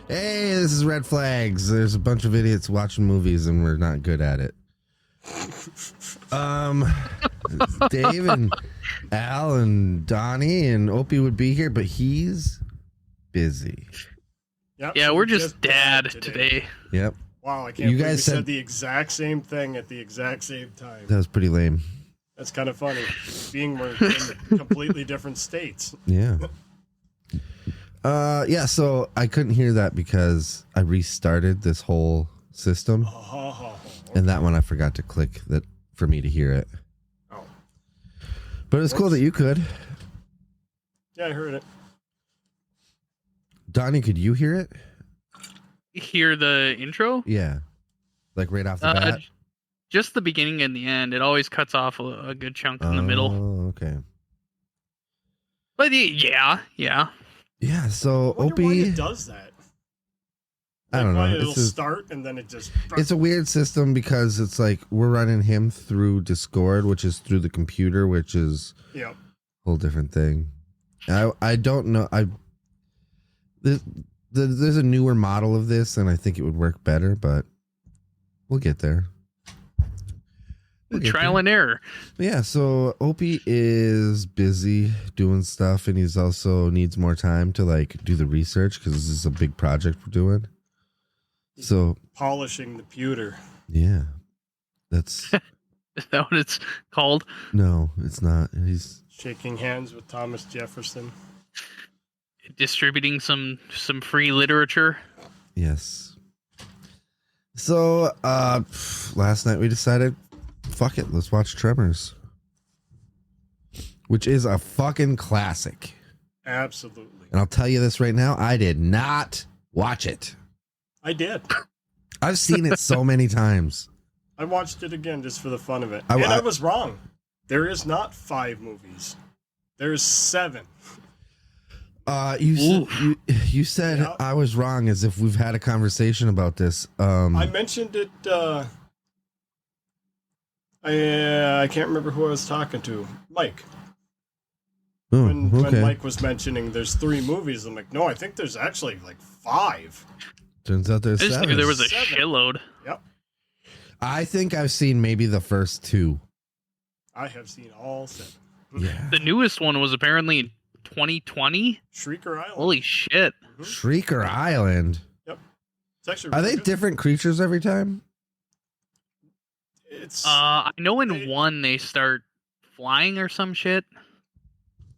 Hey, this is Red Flags. There's a bunch of idiots watching movies and we're not good at it. Dave and Al and Donnie and Opie would be here, but he's busy. Yep, Yeah, so we're just dad today. Yep. Wow, I can't You believe guys we said the exact same thing at the exact same time. That was pretty lame. That's kind of funny, being we're in completely different states. Yeah. Yeah, so I couldn't hear that because I restarted this whole system. Oh, And that one I forgot to click that for me to hear it. oh. But it's cool that you could. Yeah, I heard it. Donnie, could you hear it? Hear the intro? Yeah. Like right off the bat? Just the beginning and the end. It always cuts off a good chunk in the middle. Oh, okay. But yeah. Yeah, so I wonder why Opie... it does that. I don't know. Why it'll start and then it just... It's a weird system because it's like we're running him through Discord, which is through the computer, which is Yep. a whole different thing. I don't know. There's a newer model of this, and I think it would work better, but we'll get there. Trial and error. Yeah, so Opie is busy doing stuff, and he's also needs more time to like do the research because this is a big project we're doing. So Polishing the pewter. yeah, that's Is that what it's called? no, it's not. He's Shaking hands with Thomas Jefferson. Distributing some free literature. yes. So last night we decided, fuck it, let's watch Tremors, which is a fucking classic. Absolutely. And I'll tell you this right now, I did not watch it. I did. I've seen it so many times. I watched it again just for the fun of it. I was wrong. There is not 5 movies. There's 7. You said Yeah. I was wrong, as if we've had a conversation about this. I mentioned it. I can't remember who I was talking to. Mike. When Mike was mentioning there's 3 movies, I'm like, no, I think there's actually like 5. Turns out there's I just 7. knew there was a 7. shitload. Yep. I think I've seen maybe the first 2. I have seen all 7. Yeah. The newest one was apparently in 2020. Shrieker Island. Holy shit! Shrieker Island. Yep. It's actually Are really they good. different creatures every time? It's I know in one they start flying or some shit.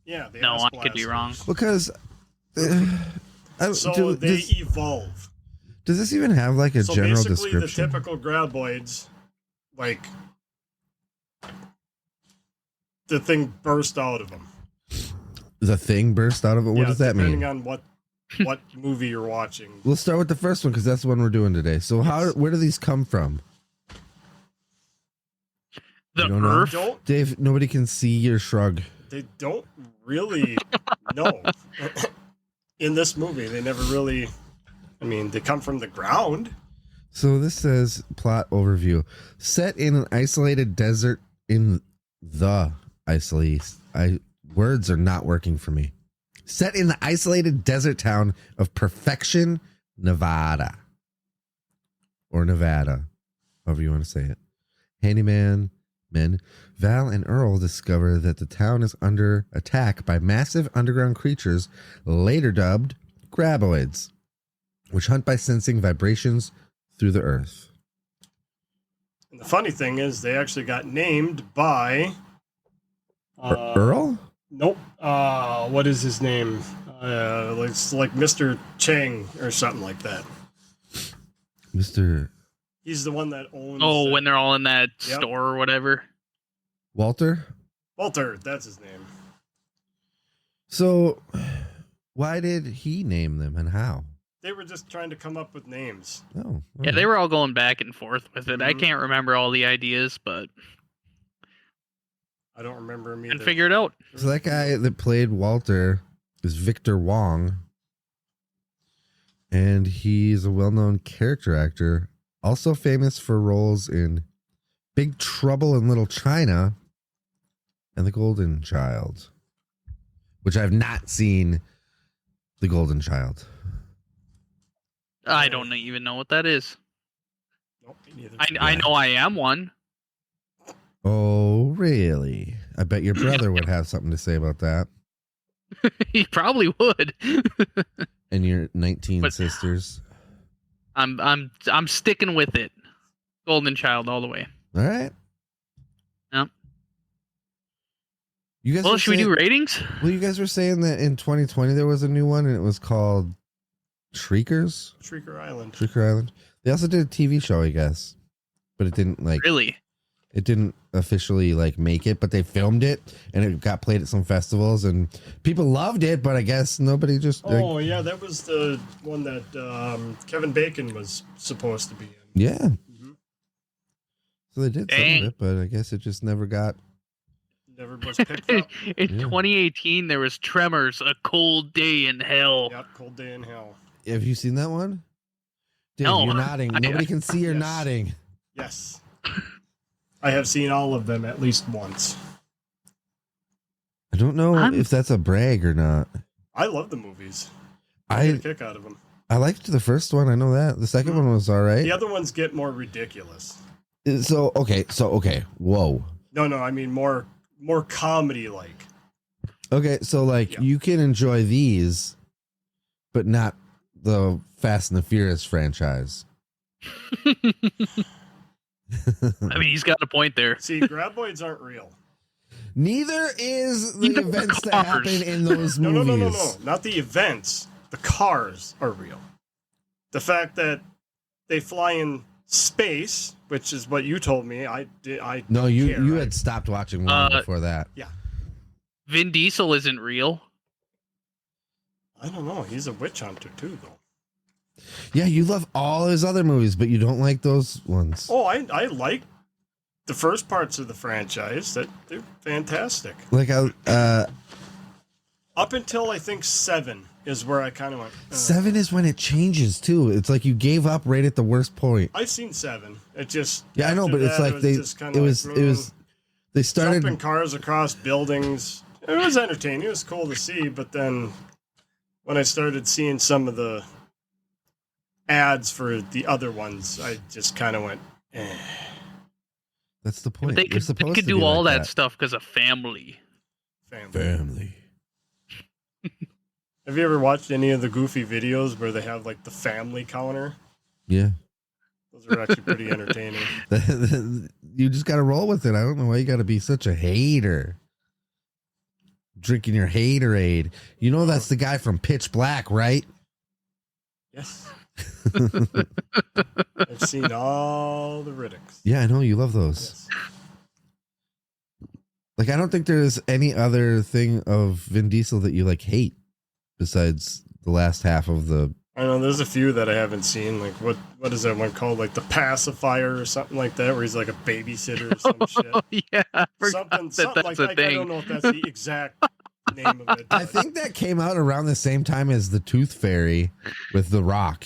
yeah. They No, ask I could be wrong. blasters. Because So they evolve. does this even have like a So general basically, description? the typical graboids, like the thing burst out of them. The thing burst out of it. What does that mean? Depending on what movie you're watching. We'll start with the first one because that's the one we're doing today. So where do these come from? The You don't know? Earth. Don't Dave, nobody can see your shrug. they don't really know. In this movie, they never really. I mean, they come from the ground. So this says plot overview. Set in an isolated desert in the words are not working for me. Set in the isolated desert town of Perfection, Nevada. Or Nevada, however you want to say it. Handyman men Val and Earl discover that the town is under attack by massive underground creatures, later dubbed graboids, which hunt by sensing vibrations through the earth. And the funny thing is, they actually got named by Earl? Nope. What is his name? It's like Mr. Chang or something like that. Mr. He's the one that owns. Oh, when they're all in that Yep. store or whatever. Walter? Walter, that's his name. So, why did he name them and how? They were just trying to come up with names. Oh. Yeah, they were all going back and forth with it. I Mhm. can't remember all the ideas, but I don't remember him and either. figure it out. So that guy that played Walter is Victor Wong. And he's a well-known character actor, also famous for roles in Big Trouble in Little China and The Golden Child, which I've not seen The Golden Child. I don't even know what that is. Nope, me neither. I know I am one. Oh, really? I bet your brother would have something to say about that. He probably would. And your 19 But- sisters. I'm sticking with it. Golden Child all the way. All right. Yep. You guys Well, should we do ratings? Well, you guys were saying that in 2020 there was a new one and it was called Shriekers? Shrieker Island. Shrieker Island. They also did a TV show, I guess. But it didn't Really? It didn't officially make it, but they filmed it and it got played at some festivals and people loved it, but I guess nobody just Oh, yeah, that was the one that Kevin Bacon was supposed to be in. Yeah. Mm-hmm. So they did some of it, but I guess it just never got. Never was picked up. In 2018, there was Tremors, A Cold Day in Hell. Yep, Cold Day in Hell. Have you seen that one? Dude, No. you're nodding. Nobody can see you're Yes. nodding. Yes. I have seen all of them at least once. I don't know if that's a brag or not. I love the movies. I get a kick out of them. I liked the first one. I know that. The second one was all right. The other ones get more ridiculous. So okay. Whoa. No, I mean more comedy like. Okay, so you can enjoy these, but not the Fast and the Furious franchise. I mean, he's got a point there. See, graboids aren't real. Neither is the Neither events the that cars. happen in those No, movies. no. Not the events. The cars are real. The fact that they fly in space, which is what you told me, No, you care, had stopped watching long before that. Yeah. Vin Diesel isn't real. I don't know. He's a witch hunter too, though. Yeah, you love all his other movies, but you don't like those ones. Oh, I like the first parts of the franchise. They're fantastic. Up until I think 7 is where I kind of went. 7 is when it changes too. It's like you gave up right at the worst point. I've seen 7. It just Yeah, I know, after but it's that, like it was they started jumping cars across buildings. It was entertaining. It was cool to see, but then when I started seeing some of the ads for the other ones, I just kind of went, eh. That's the point. They could do all that stuff because of family. Family. Have you ever watched any of the Goofy videos where they have the family counter? Yeah. Those are actually pretty entertaining. You just got to roll with it. I don't know why you got to be such a hater. Drinking your haterade. You know that's the guy from Pitch Black, right? Yes. I've seen all the Riddicks. Yeah, I know you love those. Yes. I don't think there's any other thing of Vin Diesel that you hate besides the last half of the. I know there's a few that I haven't seen. What is that one called? The pacifier or something like that, where he's like a babysitter or some shit. Yeah, I forgot Something that's like a that. I thing. don't know if that's the exact name of it. I think that came out around the same time as the Tooth Fairy with The Rock.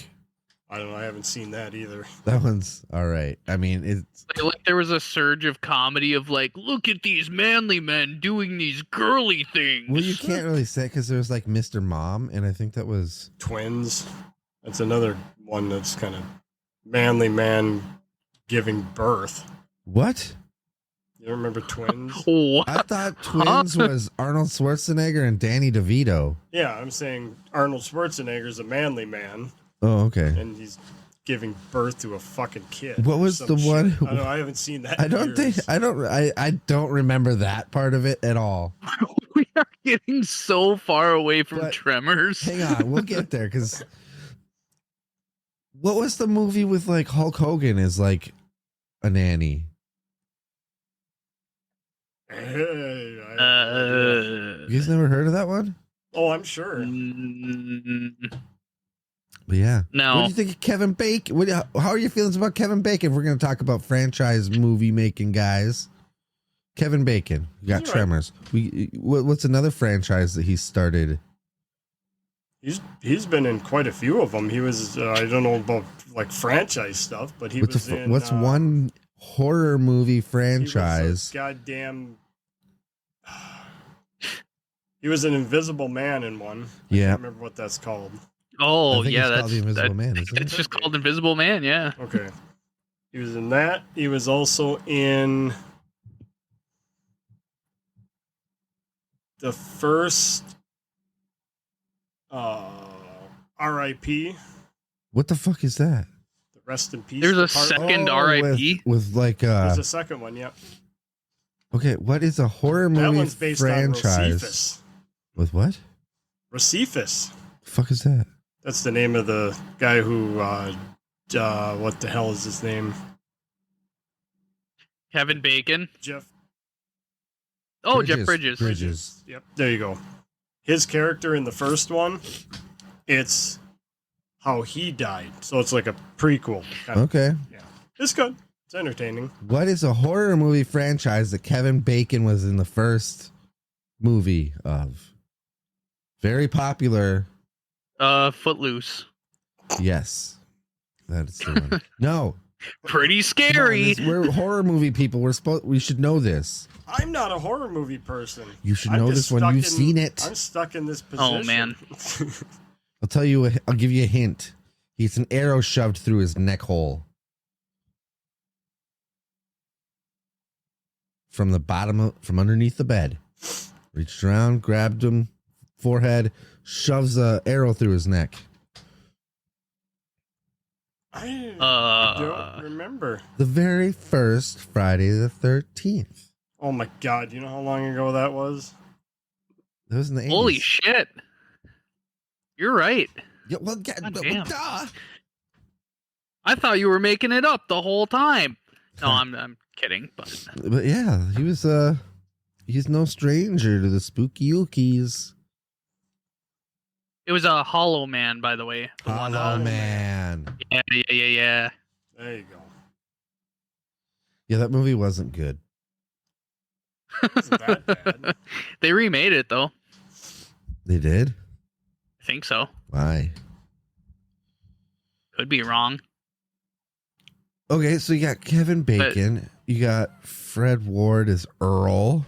I don't know. I haven't seen that either. That one's all right. I mean, it's there was a surge of comedy of look at these manly men doing these girly things. well, you can't really say because there's Mr. Mom, and I think that was Twins. That's another one that's kind of manly man giving birth. what? You remember Twins? What? I thought Twins was Arnold Schwarzenegger and Danny DeVito. Yeah, I'm saying Arnold Schwarzenegger's a manly man, Oh, okay. and he's giving birth to a fucking kid. What was Some the shit. one? I don't know. I haven't seen that. I in don't years. think I don't remember that part of it at all. We are getting so far away from But- Tremors. Hang on, we'll get there because what was the movie with Hulk Hogan as a nanny? Hey, You guys never heard of that one? oh, I'm sure. But yeah. No. What do you think of Kevin Bacon? How are your feelings about Kevin Bacon? If we're going to talk about franchise movie making guys. Kevin Bacon. We got He's all Tremors. What's another franchise that he started? He's been in quite a few of them. He was I don't know about franchise stuff, but he was in. What's one horror movie he was a franchise? goddamn. He was an Invisible Man in one. I Yeah. can't remember what that's called. Oh I think yeah, it's called The Invisible Man, isn't it's it? just called Invisible Man. Yeah. Okay. He was in that. He was also in the first R.I.P. What the fuck is that? The Rest in Peace. There's a department. second R.I.P. with like There's a second one. Yep. okay, what is a horror That movie one's based franchise? on Rosefus. With what? Rosefus. The fuck is that? That's the name of the guy who. What the hell is his name? Kevin Bacon. Jeff. Oh, Jeff Bridges. Bridges. Yep. There you go. His character in the first one, it's how he died. So it's like a prequel. Okay. Yeah. It's good. It's entertaining. What is a horror movie franchise that Kevin Bacon was in the first movie of? Very popular. Footloose. Yes. That is the one. No. Pretty scary. We're horror movie people. We should know this. I'm not a horror movie person. You should I'm know just this when you've stuck seen it. I'm stuck in this position. Oh, man. I'll tell you. I'll give you a hint. He gets an arrow shoved through his neck hole from the bottom from underneath the bed. Reached around, grabbed him, forehead, shoves a arrow through his neck. I don't remember. The very first Friday the 13th. Oh my god! You know how long ago that was? That was in the 80s. Holy shit. You're right. Yeah, well, God damn. duh. I thought you were making it up the whole time. No, I'm kidding, But yeah, he's no stranger to the spooky ookies. it was a Hollow Man, by the way. The one, Hollow Man. Yeah. There you go. Yeah, that movie wasn't good. Isn't that bad? They remade it though. They did? I think so. Why? Could be wrong. Okay, so you got Kevin Bacon. You got Fred Ward as Earl.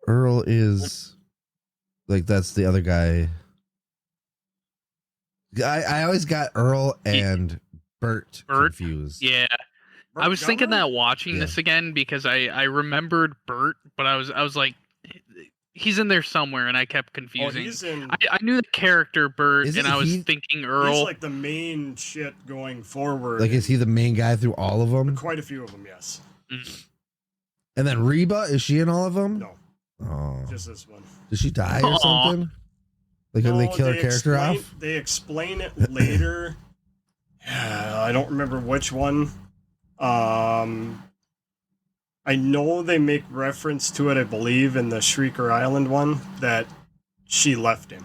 Earl is like that's the other guy. I always got Earl and Bert confused. Yeah. Burt I was thinking Gummer? that watching this again because I remembered Bert, but I was like, he's in there somewhere, and I kept Oh, confusing. he's in. I knew the character Bert, Isn't and I was he- thinking He's Earl. like the main shit going forward. Like, is he the main guy through all of them? Quite a few of them, yes. And then Reba, is she in all of them? No, Oh, just this one. did she die or Aw. something? Like, did they No, kill her character explain- off? They explain it later. I don't remember which one. I know they make reference to it, I believe, in the Shrieker Island one, that she left him.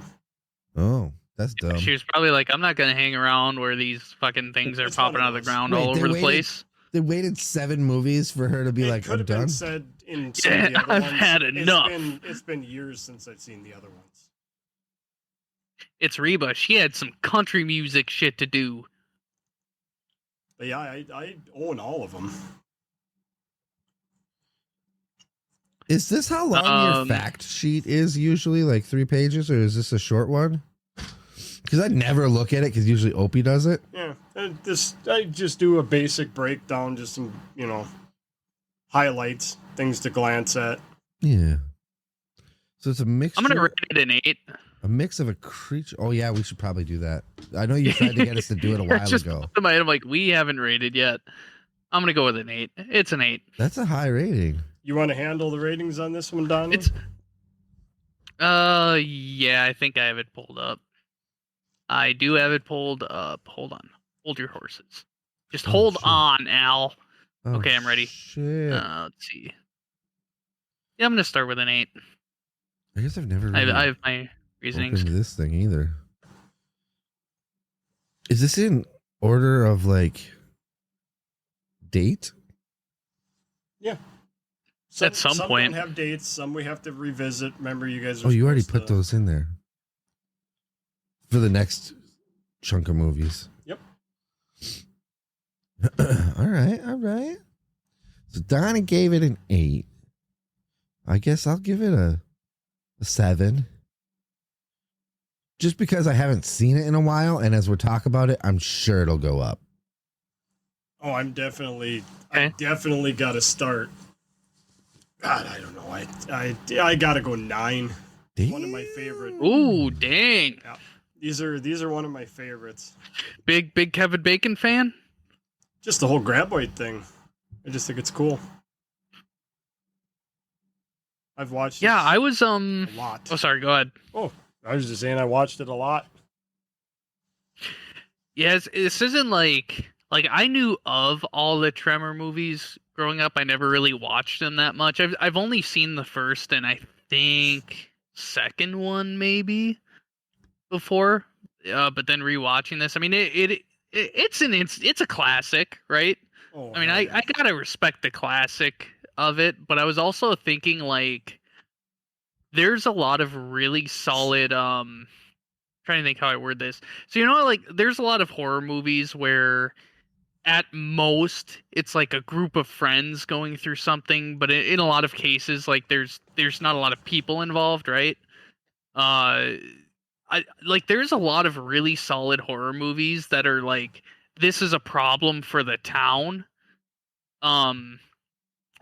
Oh, that's dumb. She was probably like, I'm not gonna hang around where these fucking things are It's one popping of out of the those. ground Wait, all they over the waited- place. They waited 7 movies for her to be It like, could I'm have done. been said in some of the Yeah, other I've ones. had enough. It's been years since I've seen the other ones. It's Reba. She had some country music shit to do. But yeah, I own all of them. Is this how long your fact sheet is usually? Like 3 pages, or is this a short one? Because I never look at it because usually Opie does it. Yeah, I just do a basic breakdown, just some, highlights, things to glance at. Yeah. So it's a mixture. I'm gonna rate it an 8. A mix of a creature. Oh yeah, we should probably do that. I know you tried to get us to do it a while Just ago. popped in my head, I'm like, we haven't rated yet. I'm gonna go with an 8. It's an 8. That's a high rating. You want to handle the ratings on this one, Don? It's yeah, I think I have it pulled up. I do have it pulled up. Hold on. Hold your horses. Just Oh, hold shit. on, Al. Oh, Okay, I'm ready. Shit. Let's see. Yeah, I'm gonna start with an 8. I guess I've never I really have my reasonings. opened this thing either. Is this in order of like date? Yeah. At some point. Some have dates, some we have to revisit. Remember, you guys are Oh, you already supposed put to- those in there for the next chunk of movies. Yep. All right. So Donnie gave it an 8. I guess I'll give it a 7. just because I haven't seen it in a while, and as we're talking about it, I'm sure it'll go up. Oh, I definitely Okay. got to start. God, I don't know. I gotta go 9. One of my favorite. Ooh, dang. Yeah, these are one of my favorites. Big Kevin Bacon fan? Just the whole graboid thing. I just think it's cool. I've watched. Yeah, this I was a lot. Oh, sorry, go ahead. Oh, I was just saying I watched it a lot. Yes, this isn't like I knew of all the Tremor movies growing up. I never really watched them that much. I've only seen the first and I think second one maybe before. But then rewatching this, I mean it's a classic, right? Oh, I mean, hell yeah. I gotta respect the classic of it, but I was also thinking like there's a lot of really solid trying to think how I word this. So you know, like there's a lot of horror movies where at most it's like a group of friends going through something, but in a lot of cases, like there's not a lot of people involved, right? Uh, I like there's a lot of really solid horror movies that are like this is a problem for the town. Um,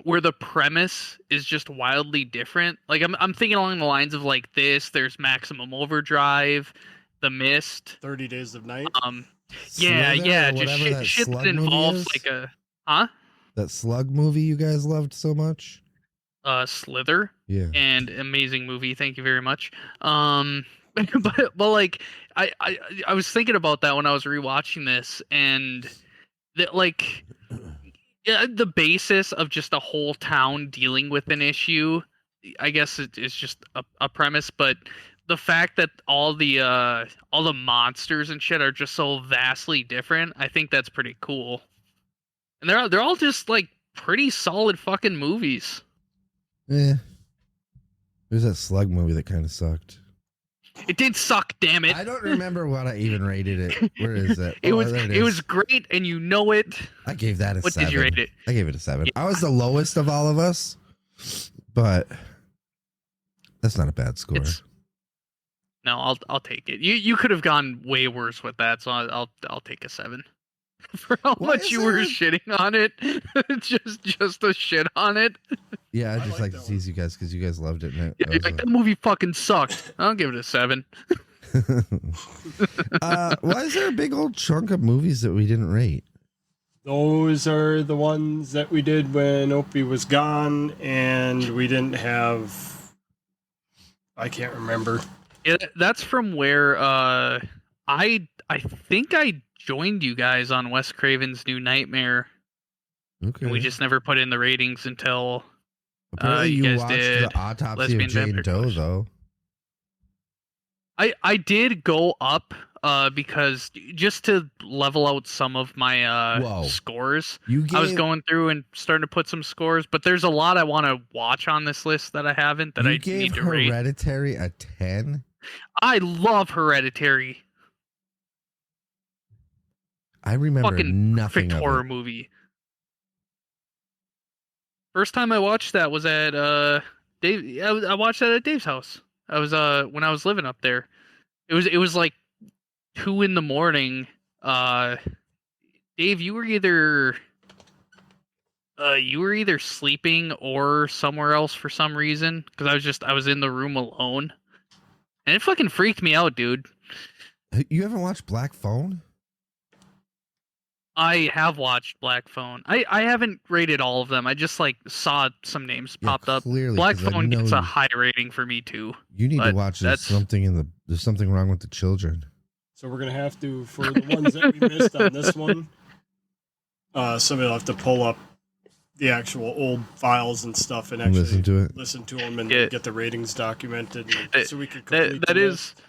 where the premise is just wildly different. Like I'm thinking along the lines of like this. There's Maximum Overdrive, The Mist. 30 Days of Night. Yeah, Slither yeah, or just whatever that shit that slug movie involves is. like a huh? That slug movie you guys loved so much. Slither. Yeah. And amazing movie. Thank you very much. But like I was thinking about that when I was rewatching this, and that like yeah, the basis of just a whole town dealing with an issue, I guess it's just a premise, but the fact that all the monsters and shit are just so vastly different, I think that's pretty cool. And they're all just like pretty solid fucking movies. Yeah. There's that slug movie that kind of sucked. It did suck, damn it. I don't remember what I even rated it. Where is it? It Oh, was there it was great, and you know it. I gave that a What 7. did you rate it? I gave it a 7. Yeah. I was the lowest of all of us, but that's not a bad score. No, I'll take it. You could have gone way worse with that, so I'll take a 7. For how Why much is you were there- shitting on it, just a shit on it. Yeah, I I just like like to that tease you guys because you guys loved it. And Yeah, you're like that movie fucking sucked. I'll give it a 7. why is there a big old chunk of movies that we didn't rate? Those are the ones that we did when Opie was gone, and we didn't have. I can't remember. Yeah, that's from where I think I joined you guys on Wes Craven's New Nightmare, Okay. and we just never put in the ratings until Apparently you you guys watched did the autopsy Lesbian of Jane Vampire Doe, Killers. though. I did go up because just to level out some of my Whoa. scores. You gave I was going through and starting to put some scores, but there's a lot I want to watch on this list that I haven't that you I gave need to rate. Hereditary a 10. I love Hereditary. I remember Fucking nothing perfect of horror it. movie. First time I watched that was at Dave. I watched that at Dave's house. I was when I was living up there. It was like 2 a.m. Dave, you were either sleeping or somewhere else for some reason because I was in the room alone, and it fucking freaked me out, dude. You haven't watched Black Phone? I have watched Black Phone. I haven't rated all of them. I just like saw some names Yeah, popped up. clearly, Black 'cause I Phone gets know a high rating for me too. You need to but watch that's- there's something wrong with the children. So we're gonna have to, for the ones that we missed on this one, somebody will have to pull up the actual old files and stuff and actually Listen to it. them and Yeah. get the ratings documented, so we can That complete that the is list.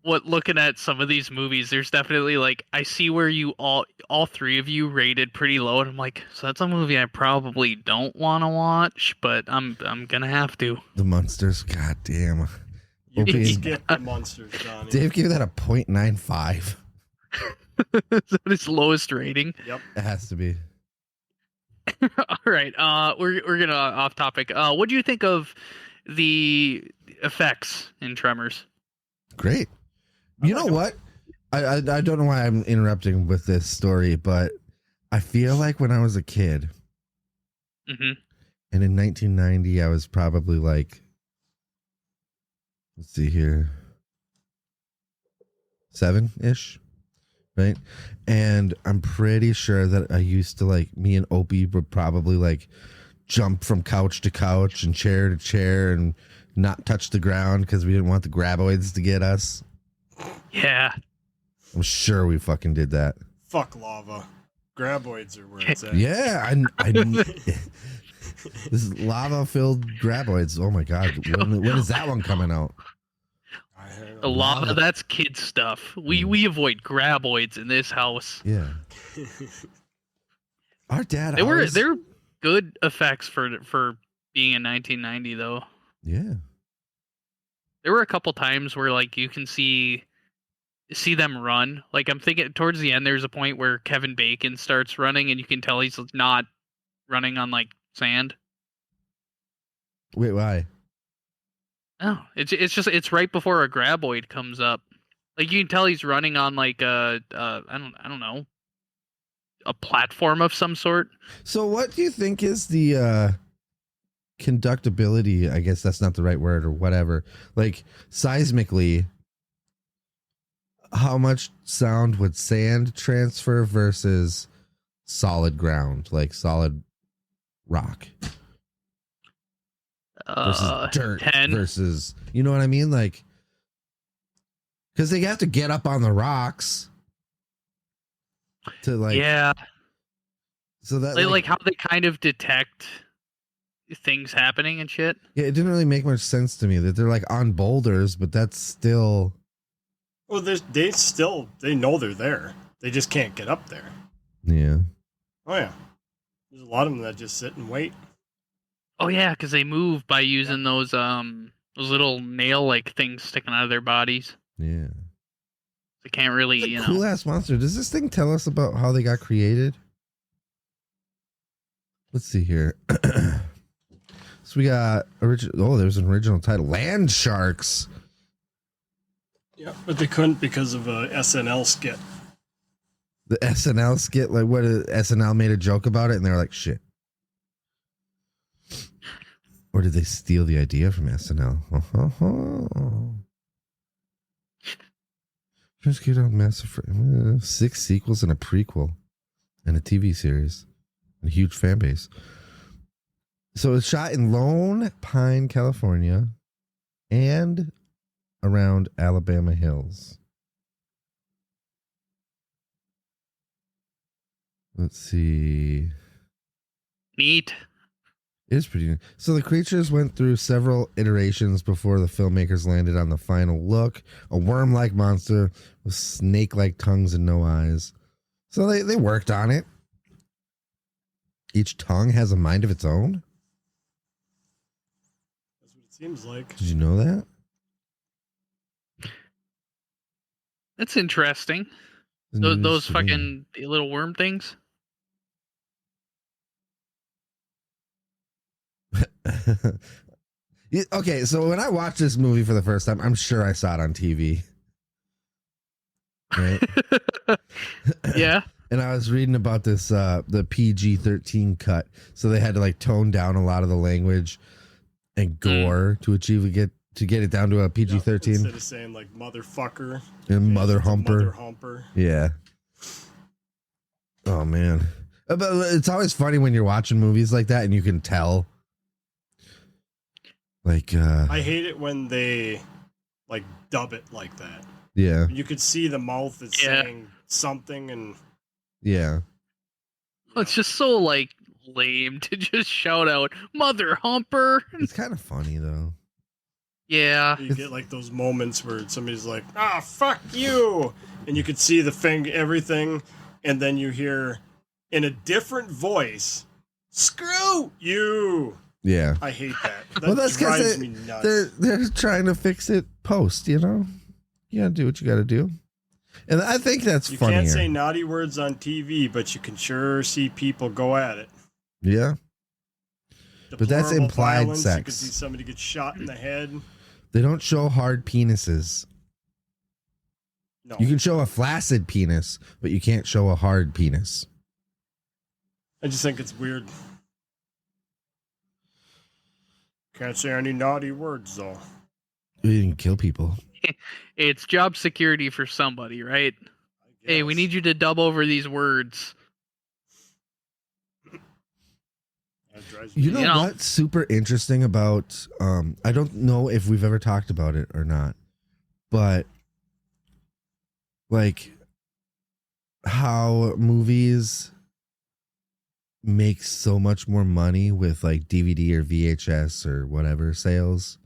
what looking at some of these movies. There's definitely like I see where you all 3 of you rated pretty low, and I'm like, so that's a movie I probably don't want to watch, but I'm gonna have to. The Monsters. God damn. You can Okay. skip the monsters, Johnny. Dave gave that a 0.95. Is that his lowest rating? Yep. It has to be. All right. We're gonna off topic. What do you think of the effects in Tremors? Great. You know what? I don't know why I'm interrupting with this story, but I feel like when I was a kid, Mm-hmm. and in 1990, I was probably like, let's see here, 7-ish, right? And I'm pretty sure that I used to like, me and Opie would probably like jump from couch to couch and chair to chair and not touch the ground because we didn't want the graboids to get us. Yeah. I'm sure we fucking did that. Fuck lava. Graboids are where it's at. Yeah, I this is lava-filled graboids. Oh my god, when is that one coming out? The lava, that's kid stuff. We avoid graboids in this house. Yeah. Our dad. They're good effects for being in 1990 though. Yeah. There were a couple times where like you can see them run. Like I'm thinking towards the end, there's a point where Kevin Bacon starts running, and you can tell he's not running on like sand. Wait, why? Oh, it's right before a graboid comes up. Like you can tell he's running on like I don't know, a platform of some sort. So what do you think is the conductibility? I guess that's not the right word or whatever. Like seismically, how much sound would sand transfer versus solid ground, like solid rock? Versus dirt 10. versus, you know what I mean? Like, because they have to get up on the rocks to like, yeah. So that like how they kind of detect things happening and shit. Yeah, it didn't really make much sense to me that they're like on boulders, but that's still. Well, they know they're there. They just can't get up there. Yeah. Oh yeah. There's a lot of them that just sit and wait. Oh yeah, because they move by using those little nail like things sticking out of their bodies. Yeah. They can't really, It's a cool ass monster. Does this thing tell us about how they got created? Let's see here. So we got original. Oh, there's an original title, Land Sharks. Yeah, but they couldn't because of a SNL skit. The SNL skit, like what? SNL made a joke about it, and they were like, "Shit." Or did they steal the idea from SNL? First kid on massive 6 sequels and a prequel, and a TV series, and a huge fan base. So it's shot in Lone Pine, California, and around Alabama Hills. Let's see. Neat. It is pretty neat. So the creatures went through several iterations before the filmmakers landed on the final look. A worm-like monster with snake-like tongues and no eyes. So they worked on it. Each tongue has a mind of its own? That's what it seems like. Did you know that? That's interesting. Those fucking little worm things. Okay, so when I watched this movie for the first time, I'm sure I saw it on TV. Right? Yeah. And I was reading about this the PG-13 cut, so they had to like tone down a lot of the language and gore to get it down to a PG-13. Instead of saying like motherfucker and mother humper. Mother humper. Yeah. Oh man. But it's always funny when you're watching movies like that and you can tell. Like I hate it when they like dub it like that. Yeah. You could see the mouth is saying something and yeah. It's just so like lame to just shout out mother humper. It's kind of funny though. Yeah. you get like those moments where somebody's like, "Ah, fuck you," and you could see the thing, everything, and then you hear in a different voice, "Screw you." Yeah. I hate that. Well, that's drives because me nuts. they're trying to fix it post, you know? You gotta do what you gotta do. And I think that's You funnier. can't say naughty words on TV, but you can sure see people go at it. Yeah. But that's Deplorable implied violence, sex. You can see somebody get shot in the head. They don't show hard penises. No. You can show a flaccid penis, but you can't show a hard penis. I just think it's weird. Can't say any naughty words though. You can kill people. It's job security for somebody, right? I Hey, we guess. need you to dub over these words. That drives me You know, You know. what's super interesting about I don't know if we've ever talked about it or not, but like how movies make so much more money with like DVD or VHS or whatever sales.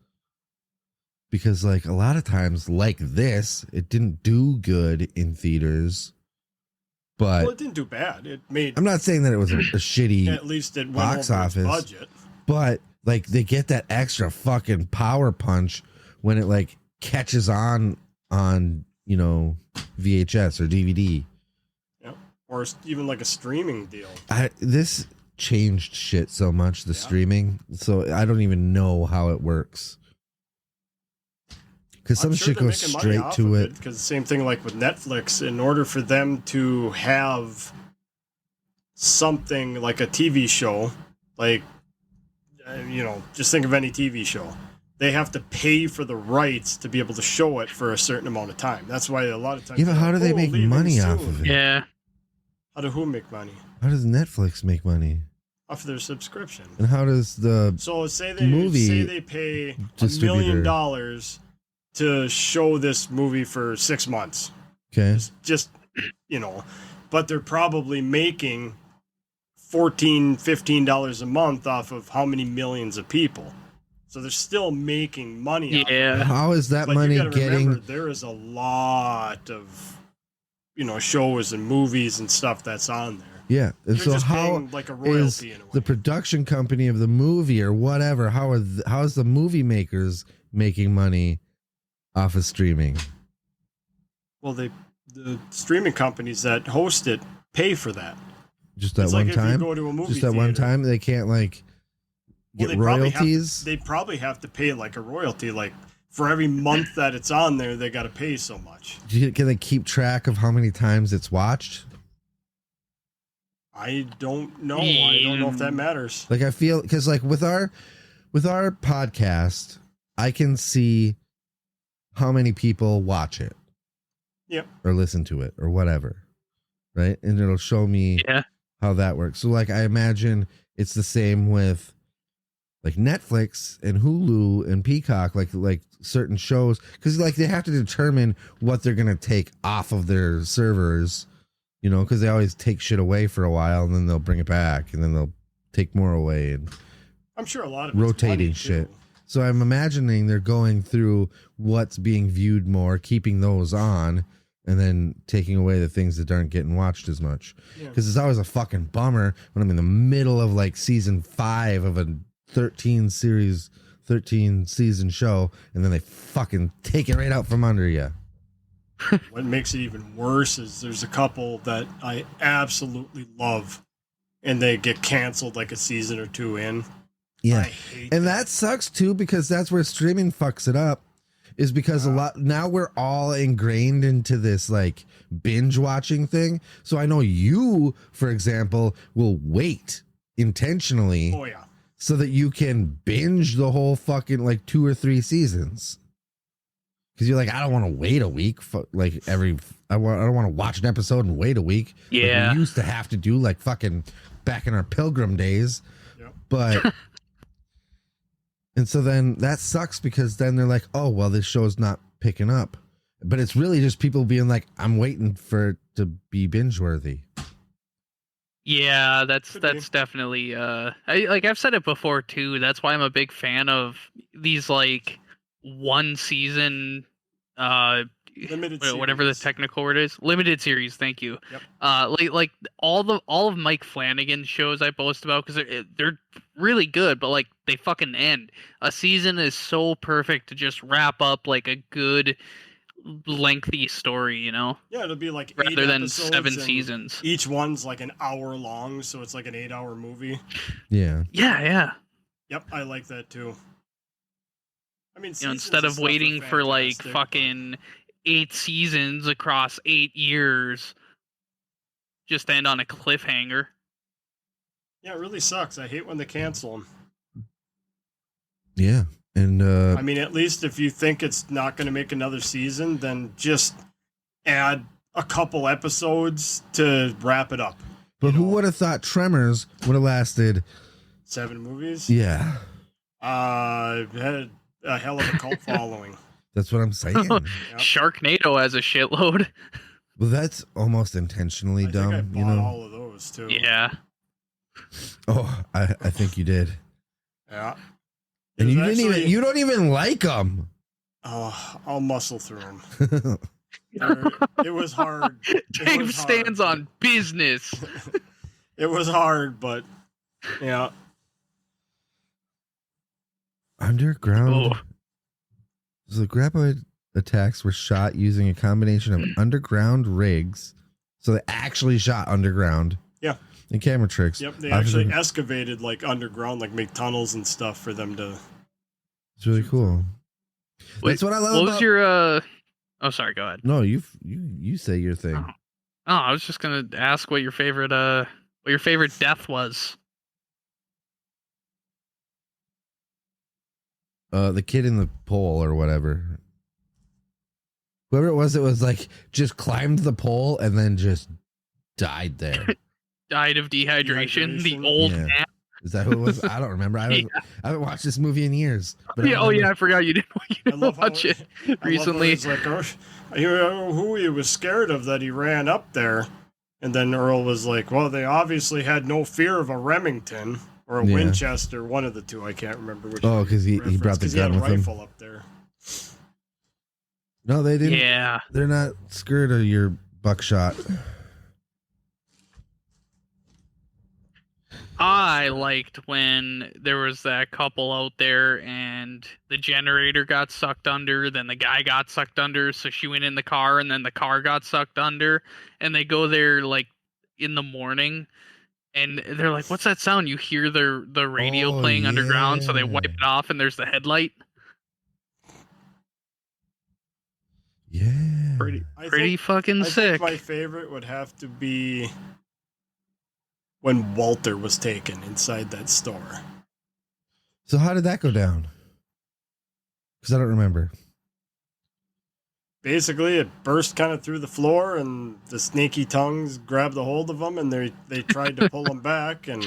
Because like a lot of times like this, it didn't do good in theaters. But Well, it didn't do bad. It made I'm not saying that it was a shitty at least it went box over office. its budget. But like they get that extra fucking power punch when it like catches on you know VHS or DVD. Yeah. Or even like a streaming deal. This changed shit so much, the Yeah. streaming. So I don't even know how it works. Because some I'm sure shit they're goes making money straight off to of it. Because same thing like with Netflix, in order for them to have something like a TV show, like just think of any TV show. They have to pay for the rights to be able to show it for a certain amount of time. That's why a lot of times. Yeah, but they're how do like, they "Oh, make leaving money off soon." of it? Yeah. How do who make money? How does Netflix make money? Off their subscription. And how does the So say movie they pay distributor- $1 million to show this movie for 6 months. okay? Just but they're probably making $14-15 a month off of how many millions of people. So they're still making money off of it. Yeah. How is that But money you gotta getting? remember, there is a lot of shows and movies and stuff that's on there. Yeah, and You're so just how paying like a is royalty in a way. the production company of the movie or whatever? How is the movie makers making money off of streaming? Well, the streaming companies that host it pay for that. Just that It's one like if you time. go to a movie Just that one theater, time. They can't like well, get they probably have- royalties. They probably have to pay like a royalty, like for every month that it's on there, they got to pay so much. Can they keep track of how many times it's watched? I don't know. I don't know if that matters. Like I feel because like with our podcast, I can see how many people watch it. Yep. Or listen to it or whatever. Right? And it'll show me Yeah. how that works. So like I imagine it's the same with like Netflix and Hulu and Peacock, like certain shows, because like they have to determine what they're gonna take off of their servers, because they always take shit away for a while and then they'll bring it back and then they'll take more away, and I'm sure a lot of it's rotating money, shit. too. So I'm imagining they're going through what's being viewed more, keeping those on, and then taking away the things that aren't getting watched as much. Yeah. Because it's always a fucking bummer when I'm in the middle of like season 5 of a 13 season show, and then they fucking take it right out from under you. What makes it even worse is there's a couple that I absolutely love, and they get canceled like a season or two in. Yeah. I hate And that sucks too, because that's where streaming fucks it up, is because a lot now we're all ingrained into this like binge watching thing. So I know you, for example, will wait intentionally Oh yeah. so that you can binge the whole fucking like 2 or 3 seasons. Because you're like, I don't want to wait a week for like I don't want to watch an episode and wait a week. Like Yeah. we used to have to do like fucking back in our pilgrim days. Yep. But and so then that sucks, because then they're like, oh well, this show's not picking up. But it's really just people being like, I'm waiting for it to be binge worthy. Yeah, that's Could be. definitely I've said it before too. That's why I'm a big fan of these like one season Limited whatever the series. technical word is, limited series. Thank you. Yep. Like all of Mike Flanagan's shows I boast about, because they're really good, but like they fucking end. A season is so perfect to just wrap up like a good lengthy story, Yeah, it'll be like 8 rather than episodes 7 and seasons. Each one's like an hour long, so it's like an 8-hour movie. Yeah. Yeah. Yep, I like that too. I mean, Instead of waiting for like fucking 8 seasons across 8 years just end on a cliffhanger. Yeah, it really sucks. I hate when they cancel them. Yeah. And I mean, at least if you think it's not going to make another season, then just add a couple episodes to wrap it up. but who would have thought Tremors would have lasted? 7 movies? Yeah. Had a hell of a cult following. That's what I'm saying. Yep. Sharknado has a shitload. Well, that's almost intentionally I dumb, think I you bought know. all of those too. Yeah. Oh, I think you did. Yeah. And It you was didn't even actually- you don't even like them. Oh, I'll muscle through them. It was hard. James stands on business. It was hard, but yeah. Underground. Oh. So the graboid attacks were shot using a combination of underground rigs. So they actually shot underground. Yeah. And camera tricks. Yep. They Officer- actually excavated like underground, like make tunnels and stuff for them to. It's really cool. Wait, That's what I love. What was about- your Oh, sorry, go ahead. No, you say your thing. Oh. Oh, I was just going to ask what your favorite death was. The kid in the pole or whatever. Whoever it was like just climbed the pole and then just died there. Died of dehydration. The Dehydration. old Yeah. man. Is that who it was? I don't remember. I haven't watched this movie in years. But I Yeah, oh remember- yeah, I forgot you I didn't love how watch it I love how recently. it's like, you know who he was scared of that he ran up there, and then Earl was like, well, they obviously had no fear of a Remington or a Yeah. Winchester, one of the two. I can't remember which. Oh, because he reference, brought the 'cause he had gun a with him. rifle up there. No, they didn't. Yeah. They're not scared of your buckshot. I liked when there was that couple out there and the generator got sucked under, then the guy got sucked under, so she went in the car and then the car got sucked under, and they go there like in the morning and they're like, what's that sound? You hear the radio Oh, playing underground, so they yeah. wipe it off and there's the headlight. Yeah. Pretty I pretty think- fucking I sick. think my favorite would have to be when Walter was taken inside that store. So how did that go down? Because I don't remember. Basically, it burst kind of through the floor, and the snaky tongues grabbed a hold of him, and they tried to pull him back, and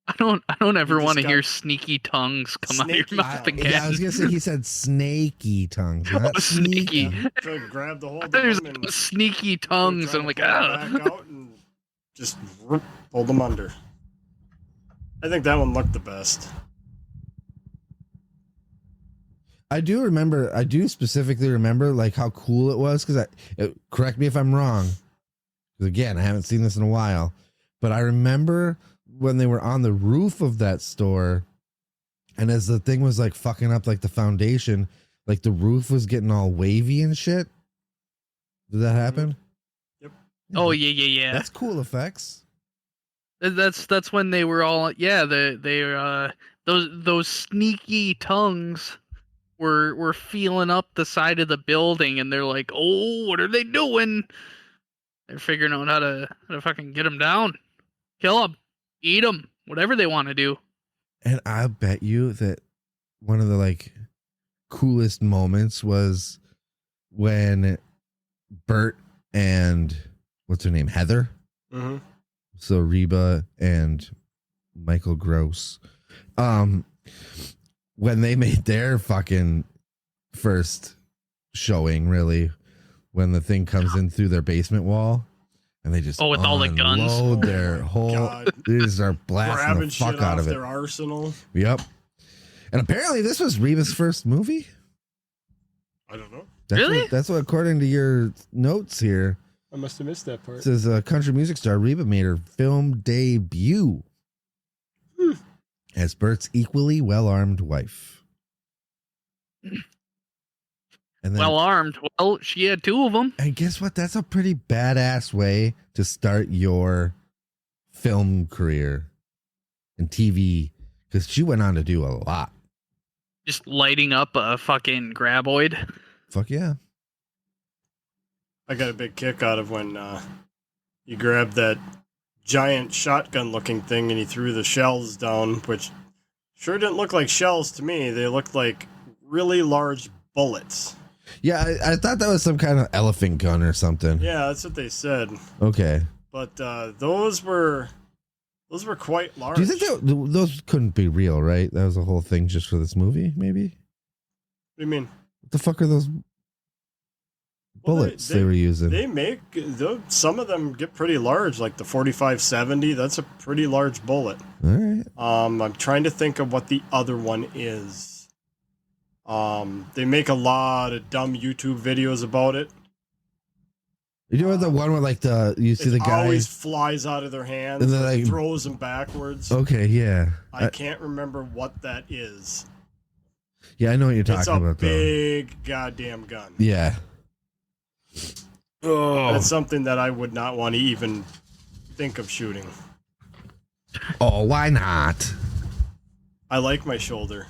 I don't ever just want to got hear sneaky tongues come out of snaky your mouth tongues. again. Yeah, I was gonna say he said snaky tongues. Not Oh, sneaky. tried to grab the hold I of thought there's him, and sneaky they tongues, tried and I'm like, to pull him ah. back out and just pulled him under. I think that one looked the best. I do specifically remember like how cool it was because correct me if I'm wrong. Because again, I haven't seen this in a while, but I remember when they were on the roof of that store, and as the thing was like fucking up like the foundation, like the roof was getting all wavy and shit. Did that happen? Yep. Oh yeah. That's cool effects. That's when they were all those sneaky tongues were feeling up the side of the building, and they're like, oh, what are they doing? They're figuring out how to fucking get them down, kill them, eat them, whatever they want to do. And I bet you that one of the like coolest moments was when Bert and what's her name? Heather. Mm-hmm. So Reba and Michael Gross. When they made their fucking first showing, really, when the thing comes in through their basement wall and they just with all the guns? unload Oh their my whole God. they just start blasting Grabbing the fuck shit out off of it. their arsenal. Yep. And apparently this was Reba's first movie. I don't know. Really? That's what according to your notes here. I must have missed that part. It says country music star Reba made her film debut as Bert's equally well-armed wife. And then, Well armed. Well, she had 2 of them. and guess what? That's a pretty badass way to start your film career and TV, because she went on to do a lot. Just lighting up a fucking graboid. Fuck yeah. I got a big kick out of when you grabbed that giant shotgun-looking thing and he threw the shells down, which sure didn't look like shells to me. They looked like really large bullets. Yeah, I thought that was some kind of elephant gun or something. Yeah, that's what they said. Okay. But those were quite large. Do you think those couldn't be real, right? That was a whole thing just for this movie, maybe? What do you mean? What the fuck are those bullets they were using? They make some of them get pretty large, like the 45-70. That's a pretty large bullet. All right. I'm trying to think of what the other one is. They make a lot of dumb YouTube videos about it. You know the one where like you see the guy always flies out of their hands and and then, like, throws them backwards. Okay, yeah. I can't remember what that is. Yeah, I know what you're talking about. It's a big goddamn gun. Yeah. Oh. That's something that I would not want to even think of shooting. Oh, why not? I like my shoulder.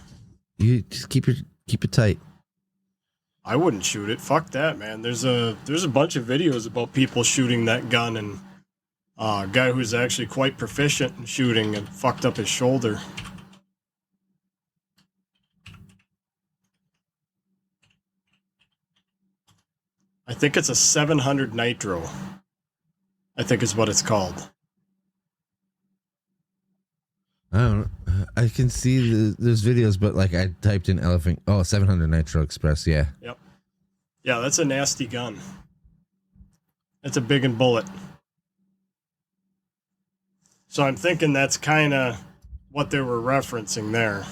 You just keep it tight. I wouldn't shoot it. Fuck that, man. There's a bunch of videos about people shooting that gun, and a guy who's actually quite proficient in shooting and fucked up his shoulder. I think it's a 700 Nitro. I think is what it's called. I don't know. I can see there's videos, but like I typed in elephant. Oh, 700 Nitro Express. Yeah. Yep. Yeah, that's a nasty gun. That's a big and bullet. So I'm thinking that's kind of what they were referencing there.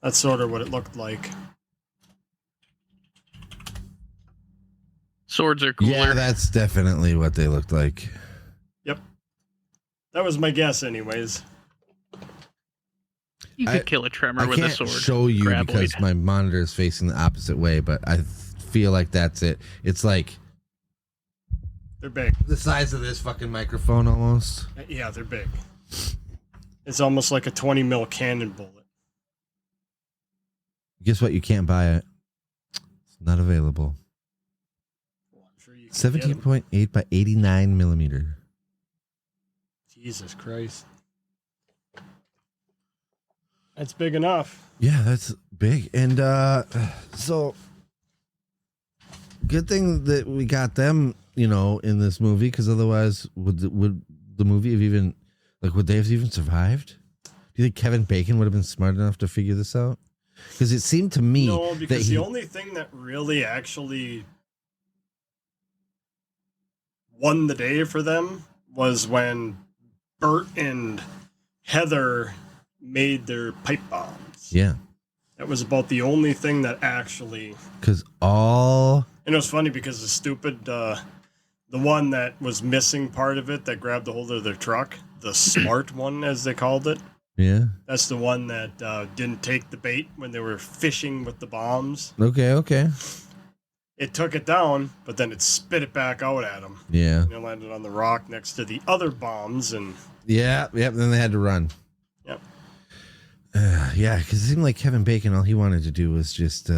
That's sort of what it looked like. Swords are cooler. Yeah, that's definitely what they looked like. Yep. That was my guess, anyways. You could kill a tremor with a sword. I can't show you Graboid. because my monitor is facing the opposite way, but I feel like that's it. It's like they're big. The size of this fucking microphone almost. Yeah, they're big. It's almost like a 20 mil cannon bullet. Guess what? You can't buy it. It's not available. Well, I'm sure you can 17.8 by 89 millimeter. Jesus Christ. That's big enough. Yeah, that's big. And so good thing that we got them, in this movie, because otherwise would the movie have even, like, would they have even survived? Do you think Kevin Bacon would have been smart enough to figure this out? Because it seemed to me no, because the only thing that really actually won the day for them was when Bert and Heather made their pipe bombs. Yeah. That was about the only thing that actually... Because And it was funny because the stupid... the one that was missing part of it that grabbed a hold of their truck, the smart one, as they called it. Yeah. That's the one that didn't take the bait when they were fishing with the bombs. Okay. It took it down, but then it spit it back out at them. Yeah. And it landed on the rock next to the other bombs, and... Yep. Then they had to run. Yep. Yeah, because it seemed like Kevin Bacon, all he wanted to do was just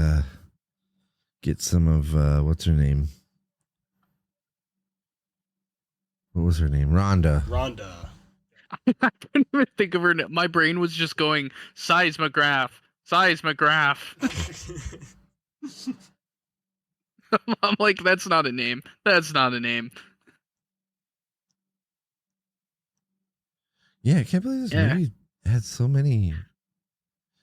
get some of, what's her name? What was her name? Rhonda. I couldn't even think of her name. My brain was just going, seismograph. I'm like, that's not a name. Yeah, I can't believe this movie had so many.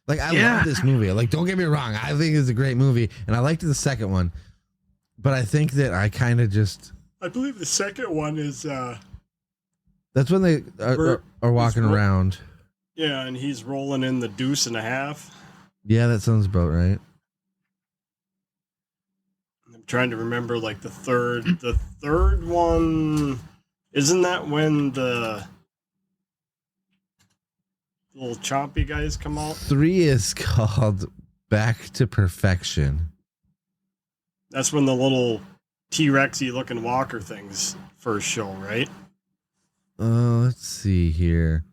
Like, I love this movie. Like, don't get me wrong. I think it's a great movie, and I liked the second one. But I think that I kind of just... I believe the second one is... That's when they are walking around. Yeah, and he's rolling in the deuce and a half. Yeah, that sounds about right. I'm trying to remember, like, the third one... Isn't that when the little chompy guys come out? 3 is called Back to Perfection. That's when the little T-Rexy looking walker things first show, right? Let's see here.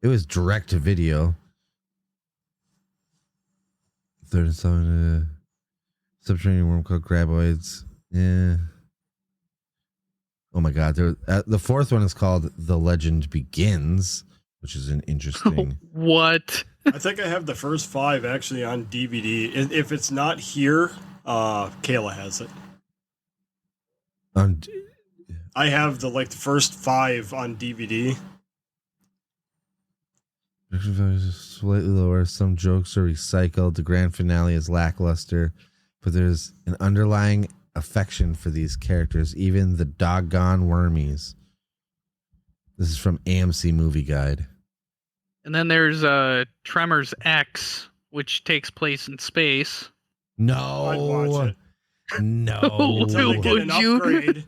It was direct to video. Third installment, subterranean worm called Graboids. Yeah. Oh my God! The fourth one is called "The Legend Begins," which is an interesting. What? I think I have the first 5 actually on DVD. If it's not here, Kayla has it. I have the first 5 on DVD. Slightly lower. Some jokes are recycled. The grand finale is lackluster, but there's an underlying affection for these characters, even the doggone wormies. This is from AMC Movie Guide. And then there's Tremors X, which takes place in space. No, I'd watch it. No, Until they get an upgrade.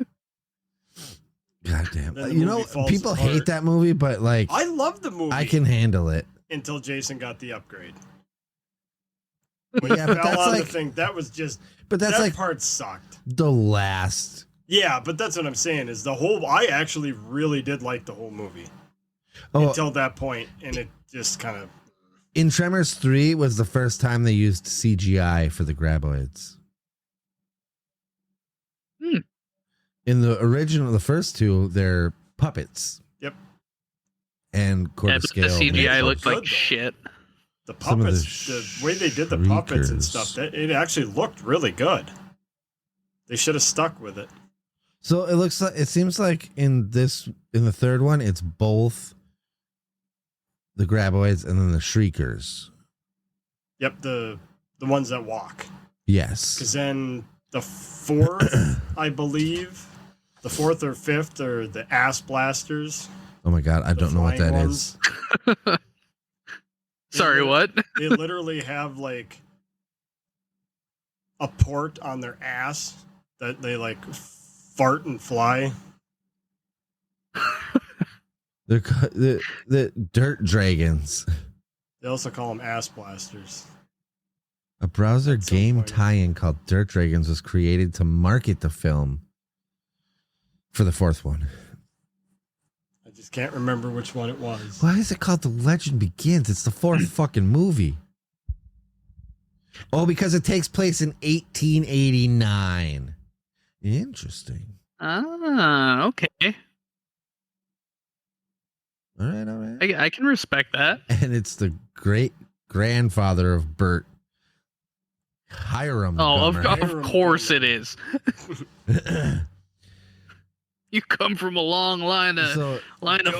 God damn. Then the You know, movie falls people apart. hate that movie, but like, I love the movie. I can handle it. Until Jason got the upgrade. Yeah, but that's out of like, the thing, that was just. but that's that like part sucked. the last. Yeah, but that's what I'm saying is I actually really did like the whole movie Oh, until that point, and it just kind of. in Tremors 3 was the first time they used CGI for the graboids. In the original, the first 2, they're puppets. Yep. And quarter Yeah, but scale. the CGI They looked look like good, though. shit. The Some of the puppets, the way they did the puppets and shriekers. stuff, it actually looked really good. They should have stuck with it. So it seems like in the third one, it's both the graboids and then the shriekers. Yep, the ones that walk. Yes. Because then the 4th, I believe, the 4th or 5th are the ass blasters. Oh my God, I the don't know what flying that ones. is. Sorry, what? They literally have like a port on their ass that they like fart and fly. They're the dirt dragons. They also call them ass blasters. A browser At some game point. tie-in called Dirt Dragons was created to market the film for the 4th one. I just can't remember which one it was. Why is it called The Legend Begins? It's the 4th fucking movie. Oh, because it takes place in 1889. Interesting. Ah, okay. All right. I can respect that. And it's the great grandfather of Bert, Hiram. Oh, of Montgomery. course it is. You come from a long line of So,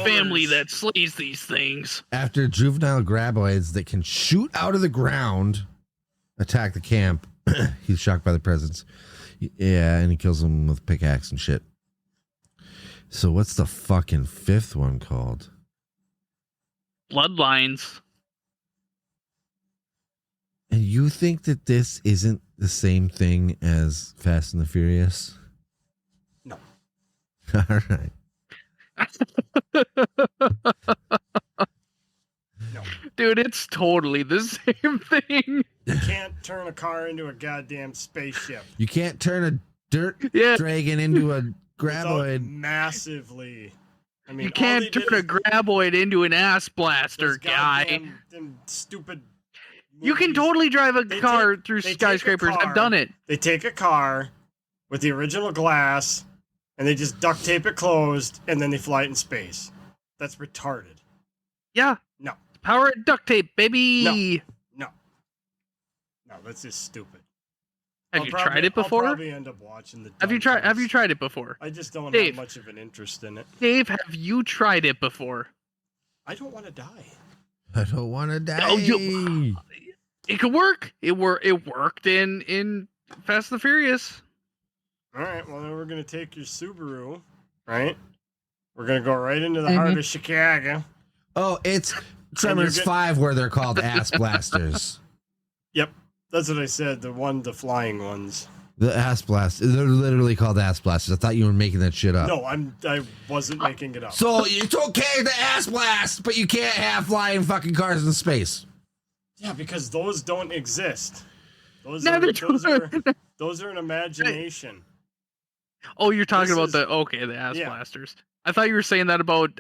family that slays these things. after juvenile graboids that can shoot out of the ground attack the camp, he's shocked by the presence. Yeah, and he kills them with pickaxe and shit. So what's the fucking 5th one called? Bloodlines. And you think that this isn't the same thing as Fast and the Furious? No. All right. No. Dude, it's totally the same thing. You can't turn a car into a goddamn spaceship. You can't turn a dirt Yeah. dragon into a Without graboid. massively. I mean, You can't turn a graboid into an ass blaster, guy. Them stupid. You can movies. totally drive a They car take- through they take a skyscrapers. car. I've done it. They take a car with the original glass and they just duct tape it closed and then they fly it in space. That's retarded. Yeah. No. Power of duct tape, baby. No. No, that's just stupid. Have I'll you probably- tried it I'll before? probably end up watching the. Have you dumb tried? Have you things. tried it before? I just don't Dave. have much of an interest in it. Dave, have you tried it before? I don't want to die. I don't want to die. Oh, It could work. It worked in Fast and the Furious. All right, well then we're gonna take your Subaru, right? We're gonna go right into the heart of Chicago. Oh, it's Tremors 5 where they're called ass blasters. Yep, that's what I said. The flying ones. The ass blasters. They're literally called ass blasters. I thought you were making that shit up. No, I wasn't making it up. So it's okay to ass blast, but you can't have flying fucking cars in space. Yeah, because those don't exist. Those Neither those are an imagination. Oh, you're talking This about is- the ass yeah. blasters. I thought you were saying that about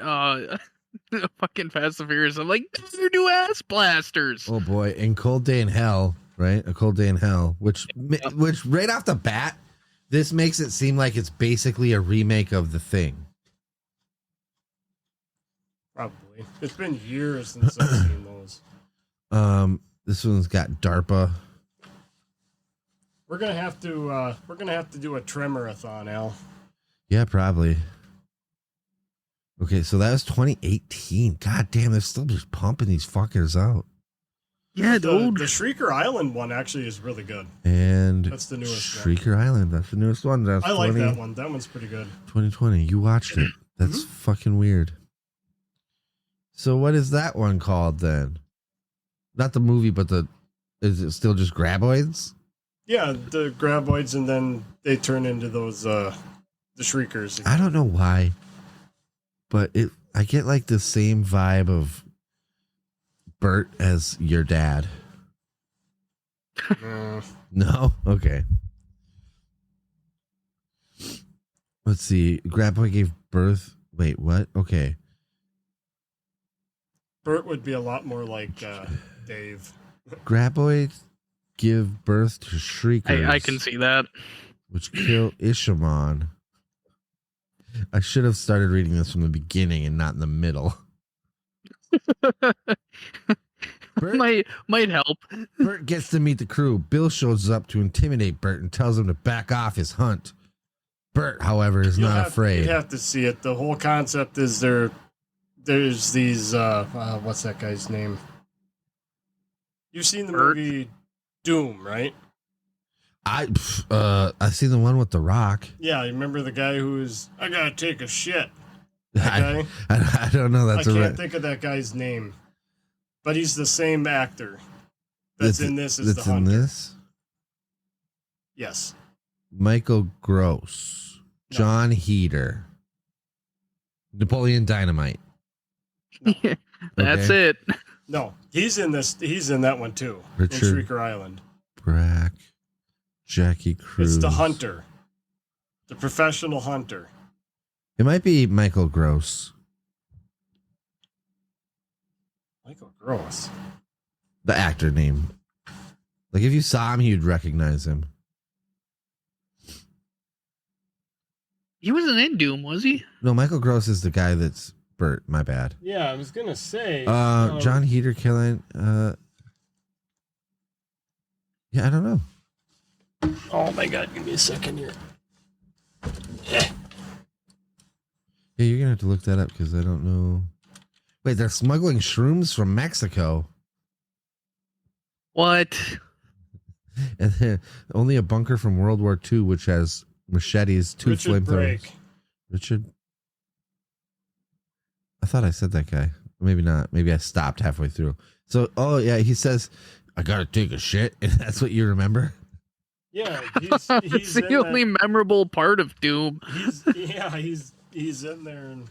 fucking Fast and Furious. I'm like, they're new ass blasters. Oh boy, in Cold Day in Hell, right? A Cold Day in Hell, which right off the bat, This makes it seem like it's basically a remake of The Thing. Probably. It's been years since I've seen those. This one's got DARPA. We're gonna have to do a Tremor-a-thon, Al. Yeah, probably. Okay, so that was 2018. God damn, they're still just pumping these fuckers out. Yeah, The dude. Shrieker Island one actually is really good. And That's the newest Shrieker Island. That's the newest one. That's I like that one. That one's pretty good. 2020. You watched it. That's fucking weird. So what is that one called then? Not the movie, but is it still just Graboids? Yeah, the Graboids, and then they turn into those the Shriekers. I don't know why, but I get like the same vibe of Bert as your dad. No? Okay. Let's see. Graboid gave birth. Wait, what? Okay. Bert would be a lot more like Dave. Graboids give birth to Shriekers. I can see that. Which kill Ishamon. I should have started reading this from the beginning and not in the middle. Bert, might help. Bert gets to meet the crew. Bill shows up to intimidate Bert and tells him to back off his hunt. Bert, however, is not afraid. You have to see it. The whole concept is there's these what's that guy's name? You've seen the movie Doom, right? I seen the one with The Rock. Yeah, you remember the guy who's I gotta take a shit. That guy? I don't know. I can't think of that guy's name, but he's the same actor that's in this as the hunter. In this? Yes. Michael Gross, No. John Heater, Napoleon Dynamite. That's it. No, he's in this. He's in that one too. Richard in Shrieker Island. Brack, Jackie Cruz. It's the hunter, the professional hunter. It might be Michael Gross. Michael Gross. The actor name. Like if you saw him, you'd recognize him. He wasn't in Doom, was he? No, Michael Gross is the guy that's Bert. My bad. Yeah, I was gonna say. John Heater killing. Yeah, I don't know. Oh my God! Give me a second here. Yeah, you're gonna have to look that up because I don't know. Wait, they're smuggling shrooms from Mexico. What? And then only a bunker from World War II, which has machetes, two flamethrowers. Brake. Richard. I thought I said that guy. Maybe not. Maybe I stopped halfway through. So, oh yeah, he says, "I gotta take a shit," and that's what you remember. Yeah, It's the only memorable part of Doom. He's in there and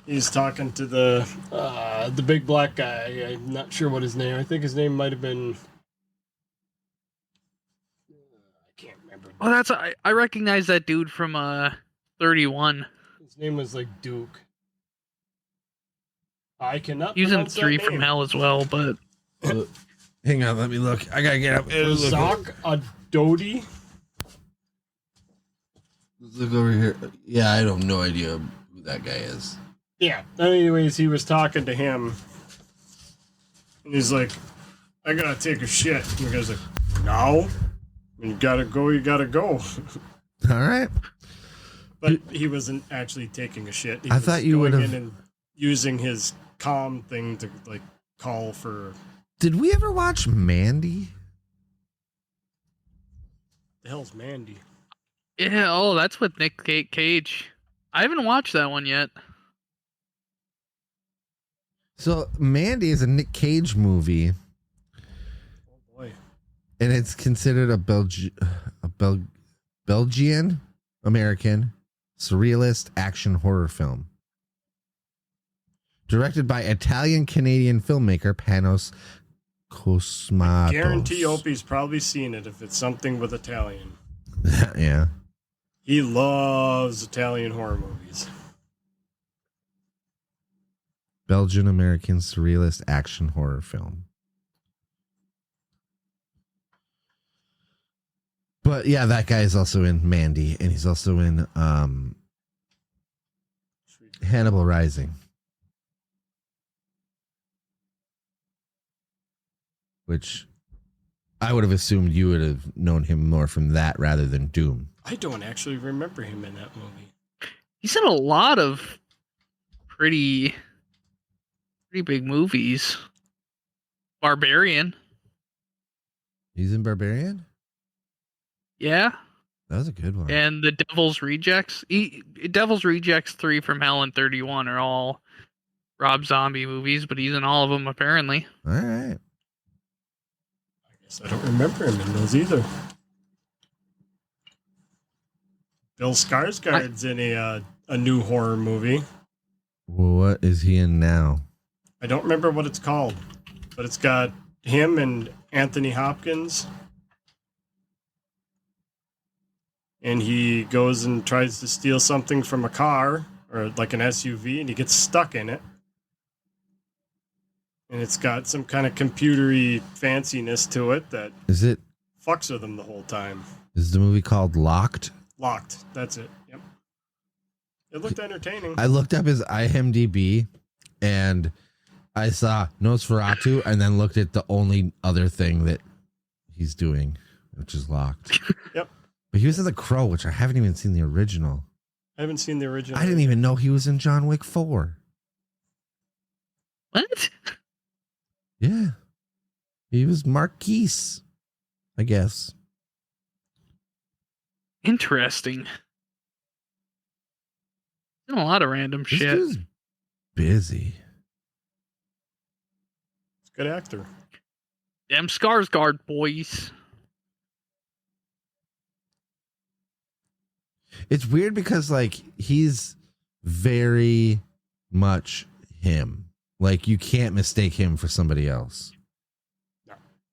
he's talking to the big black guy. I'm not sure what his name. I think his name might have been. I can't remember. Oh, that's I recognize that dude from 31. His name was like Duke. I cannot. He was in pronounce that 3 name. from Hell as well, but Hang on, let me look. I gotta get up. Zach Adodi. Let's look over here. Yeah, I have no idea who that guy is. Yeah. Anyways, he was talking to him, and he's like, "I gotta take a shit." And the guy's like, "No, you gotta go. You gotta go." All right. But he wasn't actually taking a shit. He I was thought you going would've- in and using his comm thing to like call for. Did we ever watch Mandy? The hell's Mandy? yeah. Oh, that's with Nick Cage. I haven't watched that one yet. So Mandy is a Nick Cage movie, Oh boy. and it's considered a Belgian American surrealist action horror film. Directed by Italian Canadian filmmaker Panos Cosmatos. Guarantee Opie's probably seen it if it's something with Italian. Yeah. He loves Italian horror movies. Belgian American surrealist action horror film. But yeah, that guy is also in Mandy, and he's also in Hannibal Rising, which I would have assumed you would have known him more from that rather than Doom. I don't actually remember him in that movie. He's in a lot of pretty big movies. Barbarian. He's in Barbarian? Yeah. That was a good one. And the Devil's Rejects. Devil's Rejects 3 from Hell and 31 are all Rob Zombie movies, but he's in all of them apparently. All right. I guess I don't remember him in those either. Bill Skarsgård's in a new horror movie. Well, what is he in now? I don't remember what it's called, but it's got him and Anthony Hopkins. And he goes and tries to steal something from a car or like an SUV, and he gets stuck in it. And it's got some kind of computery fanciness to it that Is it? fucks with him the whole time. Is the movie called Locked? Locked. That's it. Yep. It looked entertaining. I looked up his IMDb, and I saw Nosferatu, and then looked at the only other thing that he's doing, which is Locked. Yep. But he was in The Crow, which I haven't even seen the original. I haven't seen the original. I didn't even know he was in John Wick 4. What? Yeah. He was Marquise, I guess. Interesting. Doing a lot of random This shit. dude's busy. He's a good actor. Them Skarsgård boys. It's weird because, like, he's very much him. Like, you can't mistake him for somebody else.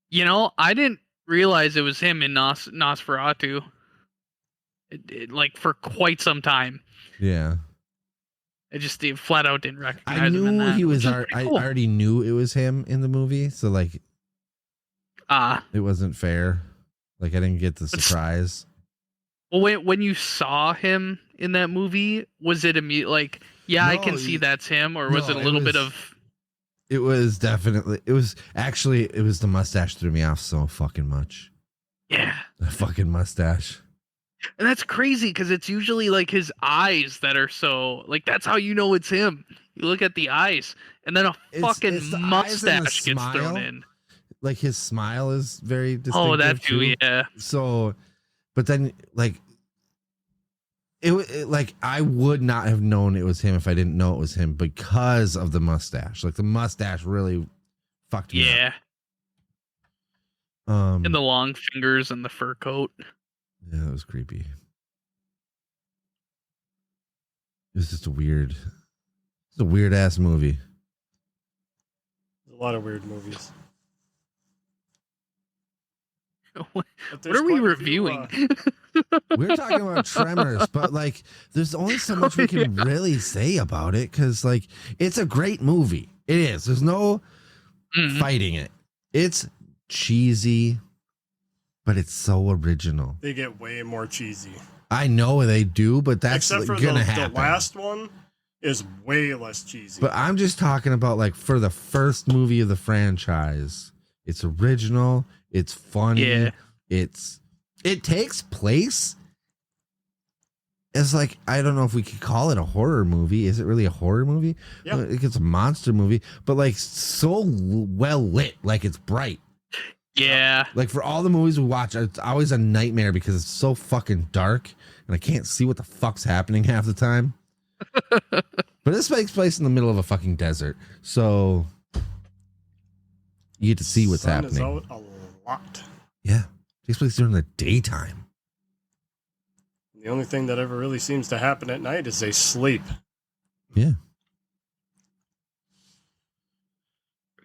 You know, I didn't realize it was him in Nosferatu. Like, for quite some time. Yeah. I just flat out didn't recognize I him in knew that. he was. which is pretty I cool. already knew it was him in the movie, so like it wasn't fair. Like I didn't get the surprise. Well, when you saw him in that movie, was it immediate? Like, yeah, I No, can see that's him, or was no, it a little bit was- of? It was definitely. It was the mustache threw me off so fucking much. Yeah, The fucking mustache. and that's crazy because it's usually like his eyes that are so like that's how you know it's him. You look at the eyes, and then a fucking it's the eyes and the mustache gets thrown smile. in. Like his smile is very distinctive. Oh, that too, yeah. So, but then like it like I would not have known it was him if I didn't know it was him because of the mustache. Like the mustache really fucked me Yeah, up. and the long fingers and the fur coat. Yeah, that was creepy. It was just a weird ass movie. There's a lot of weird movies. What But there's are we quite a few, reviewing? We're talking about Tremors, but like there's only so much we can really say about it because like it's a great movie. It is. There's no Mhm. fighting it. It's cheesy, but it's so original. They get way more cheesy. I know they do, but that's Except for gonna the happen. last one is way less cheesy. But I'm just talking about like for the first movie of the franchise. It's original. It's funny. Yeah. It takes place as like I don't know if we could call it a horror movie. Is it really a horror movie? Yeah. It's a monster movie, but like so well lit, like it's bright. Yeah, Like for all the movies we watch, it's always a nightmare because it's so fucking dark and I can't see what the fuck's happening half the time. But this takes place in the middle of a fucking desert, so you get to see what's Sun happening. Is out a lot. Yeah, it takes place during the daytime. The only thing that ever really seems to happen at night is they sleep. Yeah,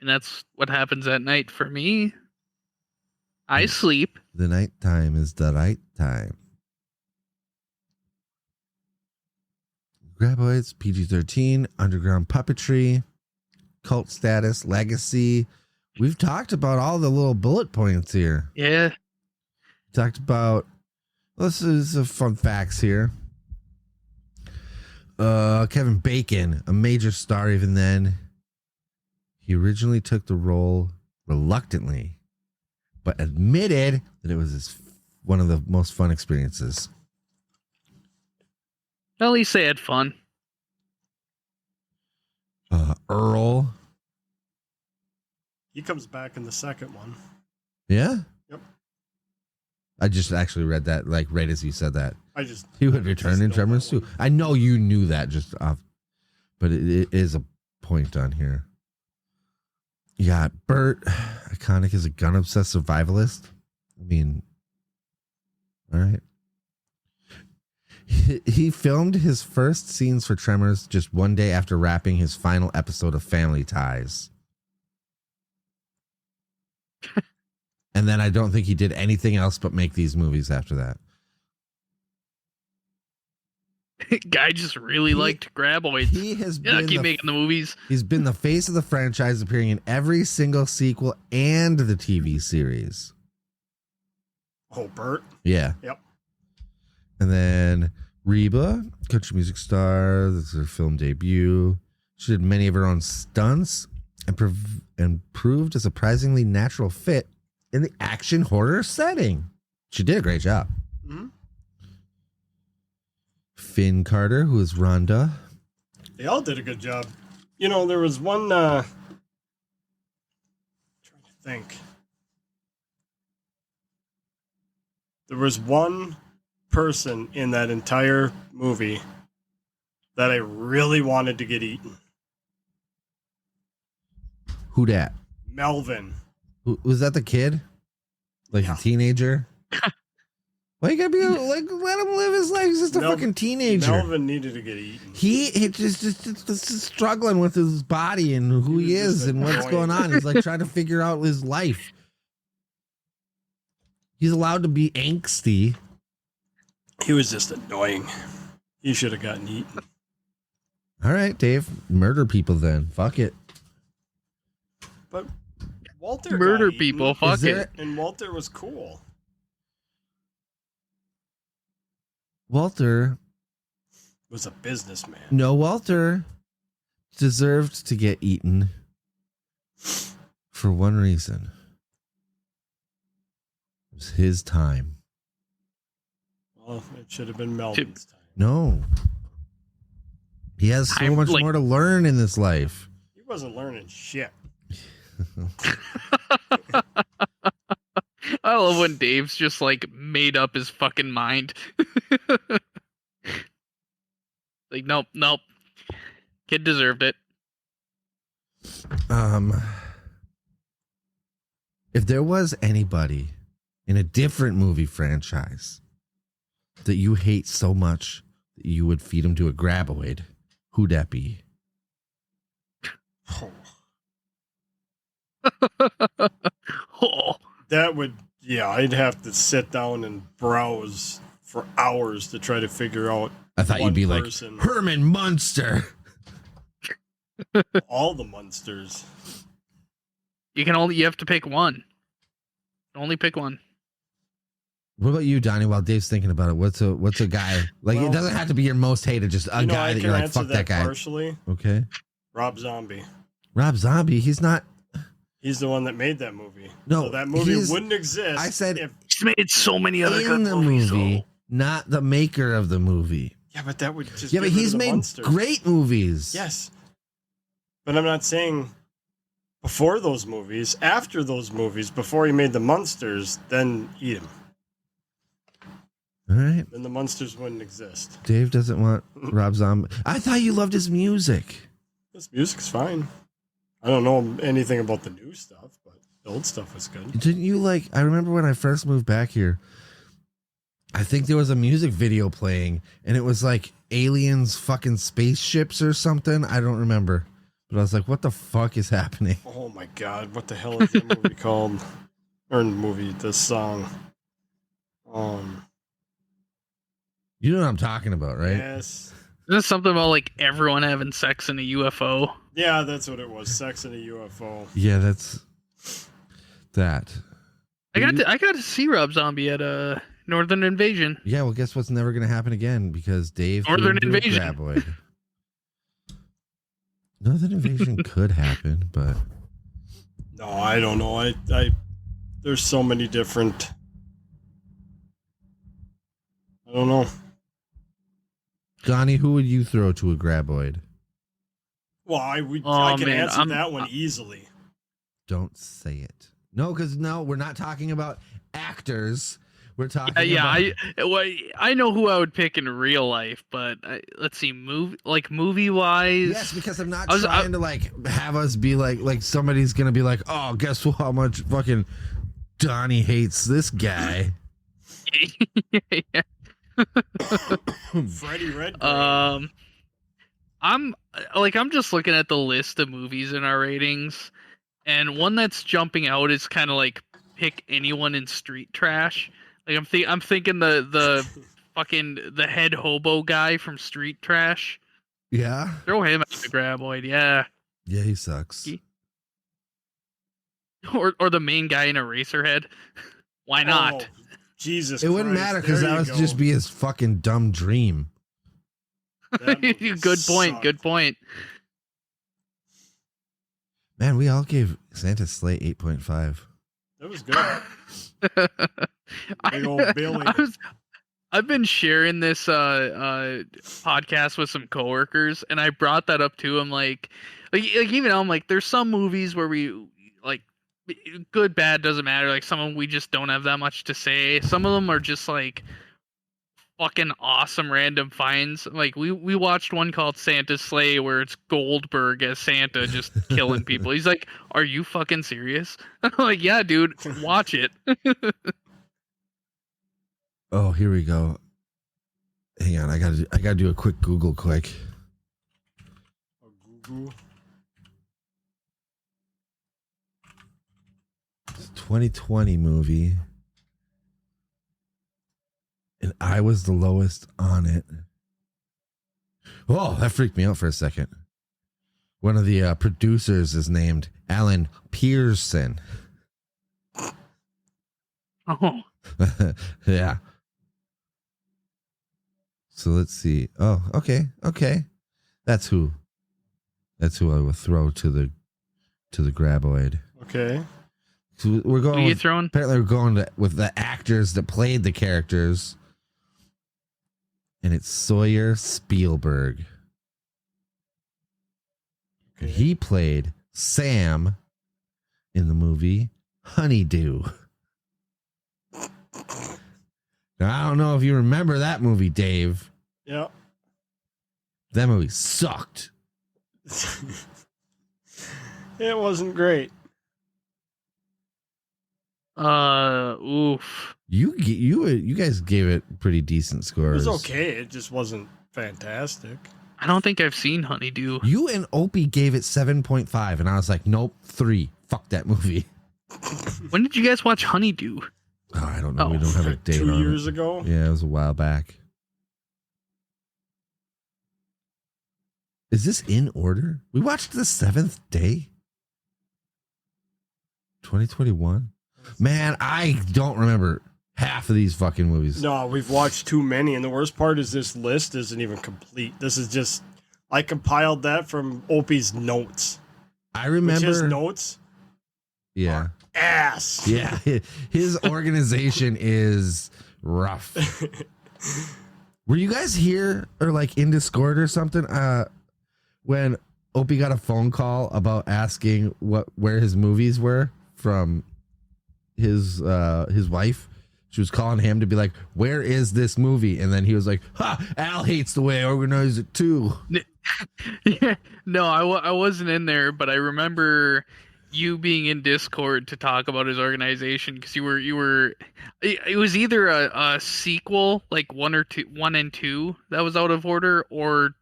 and that's what happens at night for me. I sleep. the nighttime is the right time. Graboids, PG-13, underground puppetry, cult status, legacy. We've talked about all the little bullet points here. Yeah, Talked about This is some fun facts here. Kevin Bacon, a major star even then. He originally took the role reluctantly, but admitted that it was one of the most fun experiences. At least they had fun. Earl. He comes back in the second one. Yeah? Yep. I just actually read that, like, right as you said that. He would return in just know Tremors that too. I know you knew that just off, but it is a point on here. Yeah, Bert, iconic as a gun-obsessed survivalist. I mean, all right. He filmed his first scenes for Tremors just one day after wrapping his final episode of Family Ties. And then I don't think he did anything else but make these movies after that. Guy just really liked graboids. He has been keep making the movies. He's been the face of the franchise, appearing in every single sequel and the TV series. Oh, Bert? Yeah. Yep. And then Reba, country music star. This is her film debut. She did many of her own stunts and proved a surprisingly natural fit in the action horror setting. She did a great job. Mm-hmm. Finn Carter, who is Rhonda. They all did a good job. You know, there was one. Trying to think. There was one person in that entire movie that I really wanted to get eaten. Who dat? Melvin. Was that the kid? Like Yeah. a teenager? Why you gotta be like, let him live his life? He's just a fucking teenager. Melvin needed to get eaten. He just struggling with his body and who he was is just and what's annoying. going on. He's like trying to figure out his life. He's allowed to be angsty. He was just annoying. He should have gotten eaten. All right, Dave, murder people then. Fuck it. But Walter Murder got people. eaten, Fuck there- it. and Walter was cool. Walter, Was a businessman. no, Walter deserved to get eaten for one reason. It was his time. Well, it should have been Melvin's time. No. He has so much more to learn in this life. He wasn't learning shit. I love when Dave's just like made up his fucking mind. Like, nope. Kid deserved it. If there was anybody in a different movie franchise that you hate so much that you would feed him to a graboid, who'd that be? Oh, That would, yeah, I'd have to sit down and browse for hours to try to figure out I thought one you'd be person. like Herman Munster. All the monsters. you have to pick one. Only pick one. What about you, Donnie? While Dave's thinking about it, what's a guy like? Well, it doesn't have to be your most hated, just a guy I that can you're like, answer fuck that guy. partially. Okay, Rob Zombie. Rob Zombie. He's not. He's the one that made that movie. No, so that movie he's- wouldn't exist. I said if, He's made so many other in good the movies. movie, not the maker of the movie. yeah, but that would just Yeah, get but rid he's of the made monsters. great movies. Yes, but I'm not saying before those movies. After those movies, before he made the monsters, then eat him. All right. Then the monsters wouldn't exist. Dave doesn't want Rob Zombie. I thought you loved his music. This music's fine. I don't know anything about the new stuff, but the old stuff was good. Didn't you like? I remember when I first moved back here. I think there was a music video playing, and it was like aliens, fucking spaceships or something. I don't remember, but I was like, "What the fuck is happening?" Oh my god, what the hell is that movie called? Or movie, this song. You know what I'm talking about, right? Yes. Isn't this something about like everyone having sex in a UFO? Yeah, that's what it was. Sex in a UFO. Yeah, that's that. I got to see Rob Zombie at Northern Invasion. Yeah, well, guess what's never going to happen again because Dave Northern threw him to a Invasion. graboid. Northern Invasion could happen, but No, I don't know. I there's so many different. I don't know. Donnie, who would you throw to a graboid? Well, I can answer that one easily. Don't say it. No, because we're not talking about actors. We're talking about... I know who I would pick in real life, but let's see, movie wise. Yes, because I'm not trying to like have us be like somebody's gonna be like, oh, guess how much fucking Donnie hates this guy. Yeah. Freddie Red. I'm just looking at the list of movies in our ratings, and one that's jumping out is kind of like pick anyone in Street Trash. Like I'm thinking the fucking the head hobo guy from Street Trash. Yeah. Throw him at the graboid. Yeah. Yeah, he sucks. Or the main guy in Eraserhead. Why not? Oh, Jesus. It wouldn't matter because that would just be his fucking dumb dream. Good point. Sucked. Good point. Man, we all gave Santa Slay 8.5. That was good. Big old Billy. I've been sharing this podcast with some coworkers, and I brought that up too. I'm like even I'm like, there's some movies where we like good, bad doesn't matter. Like some of them we just don't have that much to say. Some of them are just like fucking awesome random finds. Like we watched one called Santa's Sleigh where it's Goldberg as Santa just killing people. He's like, "Are you fucking serious?" I'm like, "Yeah, dude, watch it." Oh, here we go. Hang on, I gotta do a quick Google quick. Google. It's a 2020 movie. And I was the lowest on it. Oh, that freaked me out for a second. One of the producers is named Alan Pearson. Oh. Yeah. So let's see. Oh, okay. That's who I would throw to the graboid. Okay. So we're going. Who are you throwing? Apparently, we're going with the actors that played the characters, and it's Sawyer Spielberg. And he played Sam in the movie Honeydew. Now, I don't know if you remember that movie, Dave. Yeah. That movie sucked. It wasn't great. Oof. You guys gave it pretty decent It scores. was okay. It just wasn't fantastic. I don't think I've seen Honeydew. You and Opie gave it 7.5, and I was like, nope, 3. Fuck that movie. When did you guys watch Honeydew? Oh, I don't know. Oh, We don't have a date 2 on years it. ago. Yeah, it was a while back. Is this in order? We watched The Seventh Day? 2021? Man, I don't remember half of these fucking movies. No, we've watched too many, and the worst part is this list isn't even complete. This is just I compiled that from Opie's notes. I remember Which his notes. Yeah. Ass. Yeah. His organization is rough. Were you guys here or like in Discord or something? When Opie got a phone call about asking where his movies were from his wife. She was calling him to be like, where is this movie? And then he was like, ha, Al hates the way I organize it too. Yeah, no, I wasn't in there, but I remember you being in Discord to talk about his organization because you were. It was either a sequel like 1 and 2 that was out of order, or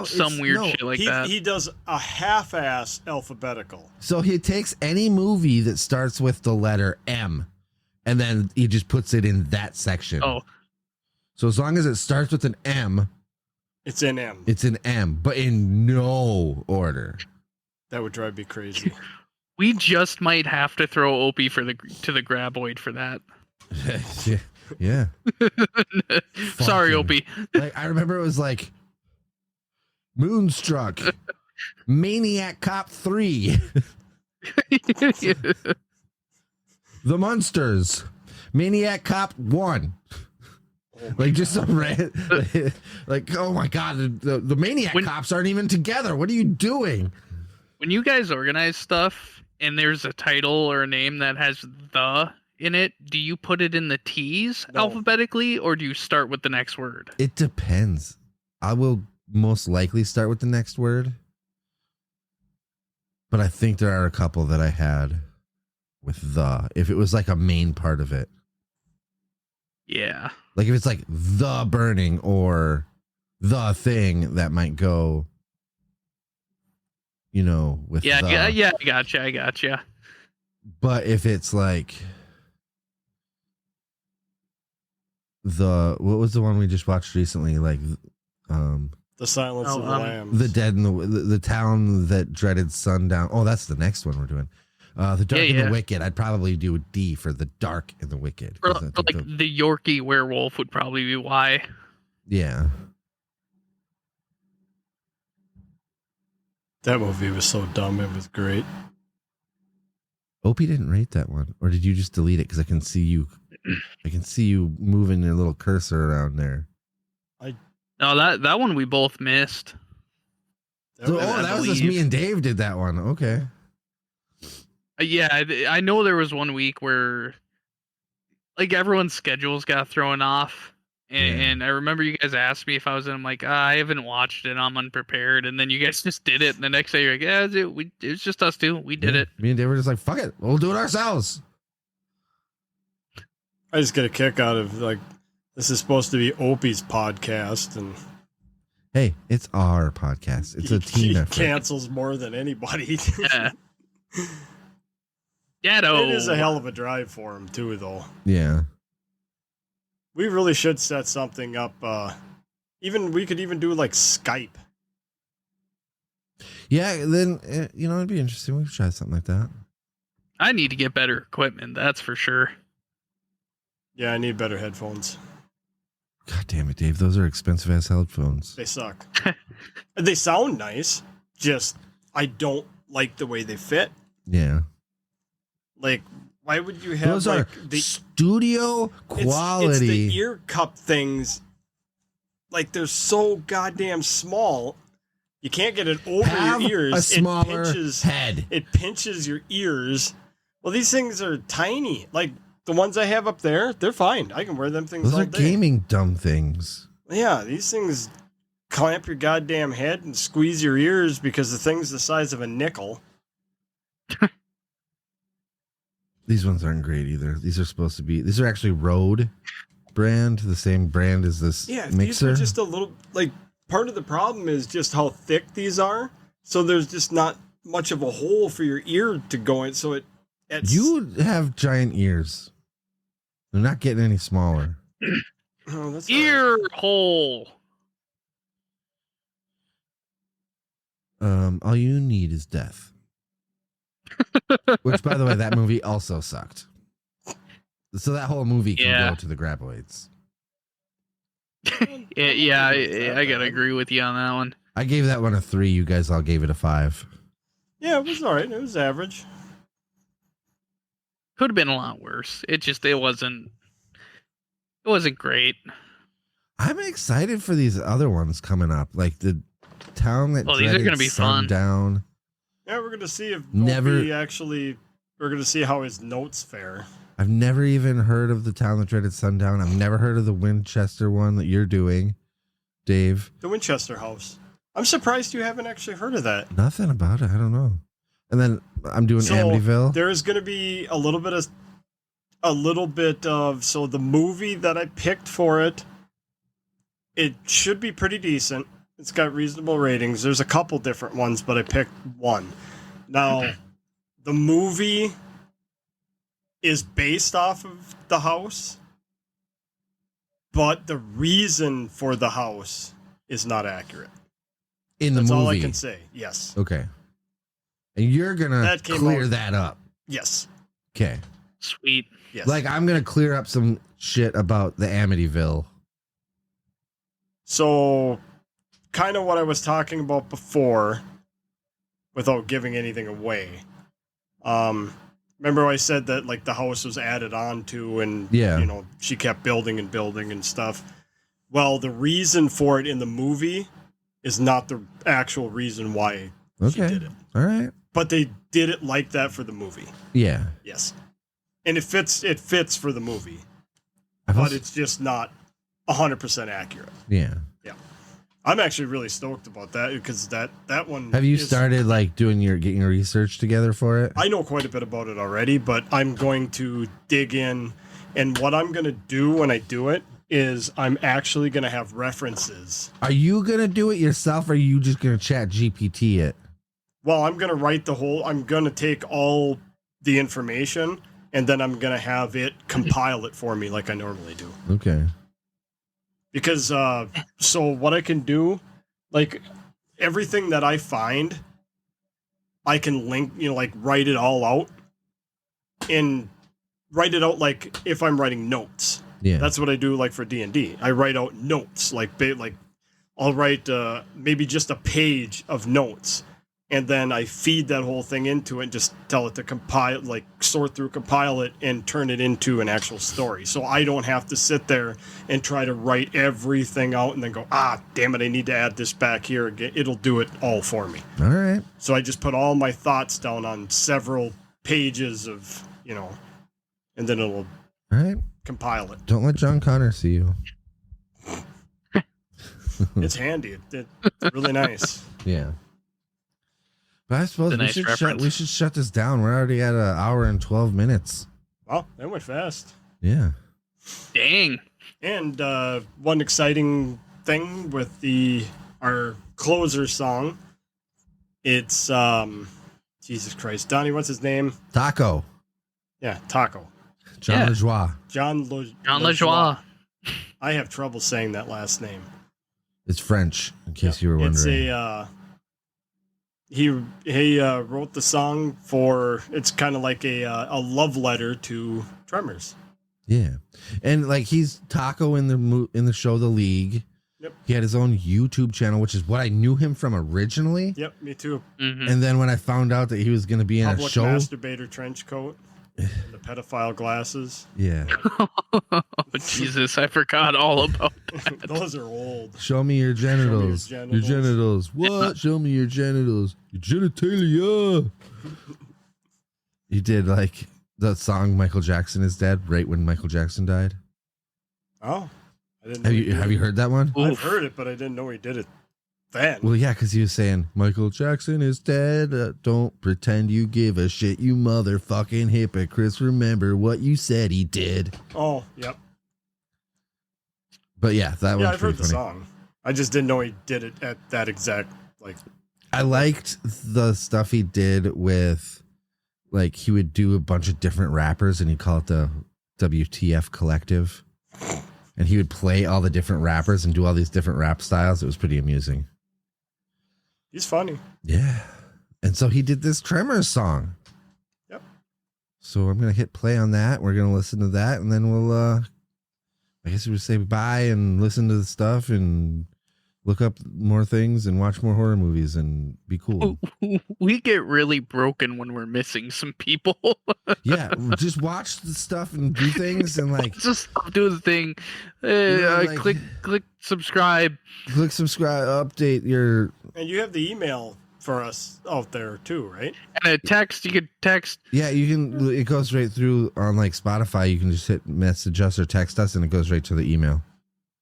some weird shit like that. He does a half-ass alphabetical. So he takes any movie that starts with the letter M, and then he just puts it in that section. Oh, so as long as it starts with an M, it's in M. It's in M, but in no order. That would drive me crazy. We just might have to throw Opie to the graboid for that. Yeah. Yeah. Sorry, Fucking- Opie. Like I remember it was like Moonstruck, Maniac Cop 3, The Munsters, Maniac Cop 1. Like just some like oh my god, the Maniac cops aren't even together. What are you doing? When you guys organize stuff and there's a title or a name that has the in it, do you put it in the T's alphabetically or do you start with the next word? It depends. I will most likely start with the next word. But I think there are a couple that I had with the, if it was like a main part of it. Yeah. Like if it's like the burning or the thing, that might go, you know, with yeah, the. yeah, I gotcha. But if it's like the, what was the one we just watched recently? Like, The Silence of the Lambs. The Dead in the Town That Dreaded Sundown. Oh, that's the next one we're doing. The Dark and the Wicked. I'd probably do a D for the Dark and the Wicked. Or like the Yorkie werewolf would probably be Y. Yeah. That movie was so dumb. It was great. Opie didn't rate that one, or did you just delete it? Because I can see you moving your little cursor around there. No, that one we both missed. That was just me and Dave did that one. Okay. Yeah, I know there was one week where like everyone's schedules got thrown off. And I remember you guys asked me if I was in. I'm like, I haven't watched it. I'm unprepared. And then you guys just did it. And the next day you're like, yeah, it was just us two. We did it. Me and Dave were just like, fuck it. We'll do it ourselves. I just get a kick out of like, this is supposed to be Opie's podcast, and hey, it's our podcast. It's a team effort. He cancels more than anybody. Yeah, no. It is a hell of a drive for him too, though. Yeah. We really should set something up. We could even do like Skype. Yeah, then it'd be interesting. We could try something like that. I need to get better equipment. That's for sure. Yeah, I need better headphones. God damn it, Dave. Those are expensive ass headphones. They suck. They sound nice. Just, I don't like the way they fit. Yeah. Like, why would you have those like are the studio quality? It's the ear cup things. Like, they're so goddamn small. You can't get it over your ears. A smaller head. It pinches your ears. Well, these things are tiny. Like, the ones I have up there, they're fine. I can wear them things Those all are day. gaming dumb things. Yeah, these things clamp your goddamn head and squeeze your ears because the thing's the size of a nickel. These ones aren't great either. These are actually Rode brand, the same brand as this mixer. These are just a little, like, part of the problem is just how thick these are. So there's just not much of a hole for your ear to go in. So you have giant ears. They're not getting any smaller. that's ear hole. All you need is death. Which, by the way, that movie also sucked. So that whole movie can go to the graboids. yeah, I gotta agree with you on that one. I gave that one a 3. You guys all gave it a 5. Yeah, it was all right. It was average. Could have been a lot worse. It wasn't great. I'm excited for these other ones coming up, like the Town That these are gonna be fun. Down. Yeah, we're gonna see if we're gonna see how his notes fare. I've never even heard of the Town That Dreaded Sundown. I've never heard of the Winchester one that you're doing, Dave. The Winchester House. I'm surprised you haven't actually heard of that. Nothing about it. I don't know. And then I'm doing Amityville. There is going to be a little bit of. So the movie that I picked for it, it should be pretty decent. It's got reasonable ratings. There's a couple different ones, but I picked one. Now, the movie is based off of the house, but the reason for the house is not accurate. In the movie. That's all I can say. Yes. Okay. And you're going to clear that up. Yes. Okay. Sweet. Yes. Like, I'm going to clear up some shit about the Amityville. So, kind of what I was talking about before, without giving anything away. Remember I said that like the house was added on to, and Yeah. you know, she kept building and building and stuff. Well, the reason for it in the movie is not the actual reason why she Okay. did it. All right. But they did it like that for the movie. Yeah. Yes. And it fits for the movie. I've But also- it's just not 100% accurate. yeah. I'm actually really stoked about that because that one. Have you is- started like getting your research together for it? I know quite a bit about it already, but I'm going to dig in. And what I'm going to do when I do it is I'm actually going to have references. Are you gonna do it yourself, or are you just gonna chat GPT it? Well, I'm going to write I'm going to take all the information and then I'm going to have it compile it for me like I normally do. Okay. Because, so what I can do, like everything that I find, I can link, you know, like write it all out and write it out like if I'm writing notes. Yeah. That's what I do like for D&D. I write out notes, like I'll write maybe just a page of notes, and then I feed that whole thing into it and just tell it to compile, like sort through, compile it, and turn it into an actual story. So I don't have to sit there and try to write everything out and then go, damn it, I need to add this back here again. It'll do it all for me. All right. So I just put all my thoughts down on several pages of, you know, and then it'll All right. compile it. Don't let John Connor see you. It's handy. It's really nice. Yeah. But I suppose It's a nice reference. we should shut this down. We're already at an hour and 12 minutes. Well, that went fast. Yeah. Dang. And one exciting thing with our closer song, it's Jesus Christ, Donnie, what's his name? Taco. Yeah, Taco. John Yeah. LaJoie. John LaJoie. I have trouble saying that last name. It's French, in case Yeah, you were it's wondering. he wrote the song for, it's kind of like a love letter to Tremors. Yeah. And like he's Taco in the show The League. Yep. He had his own YouTube channel, which is what I knew him from originally. Yep, me too. Mhm. And then when I found out that he was going to be in a Public show, masturbator trench coat, and the pedophile glasses. yeah. Oh, Jesus, I forgot all about that. Those are old. Show me your genitals. Your genitals. genitals. What? Show me your genitals. Your genitalia. He did like the song "Michael Jackson is Dead" right when Michael Jackson died. Oh, I didn't. Have know he you did have it. you heard that one? I've Oof. heard it, but I didn't know he did it then. Well, yeah, because he was saying Michael Jackson is dead. Don't pretend you give a shit, you motherfucking hypocrites. Remember what you said he did. Oh, yep. But yeah, that Yeah, was I've heard pretty the funny. song. I just didn't know he did it at that exact like. I liked the stuff he did with, like, he would do a bunch of different rappers and he'd call it the WTF Collective. And he would play all the different rappers and do all these different rap styles. It was pretty amusing. He's funny. Yeah. And so he did this Tremors song. Yep. So I'm going to hit play on that. We're going to listen to that. And then we'll, I guess we would say bye and listen to the stuff and look up more things and watch more horror movies and be cool. We get really broken when we're missing some people. Yeah. Just watch the stuff and do things and like Just stop doing the thing. know, like- Click subscribe. click subscribe, update your. And you have the email for us out there too, right? And a text, you could text. Yeah, you can. It goes right through on like Spotify. You can just hit message us or text us, and it goes right to the email.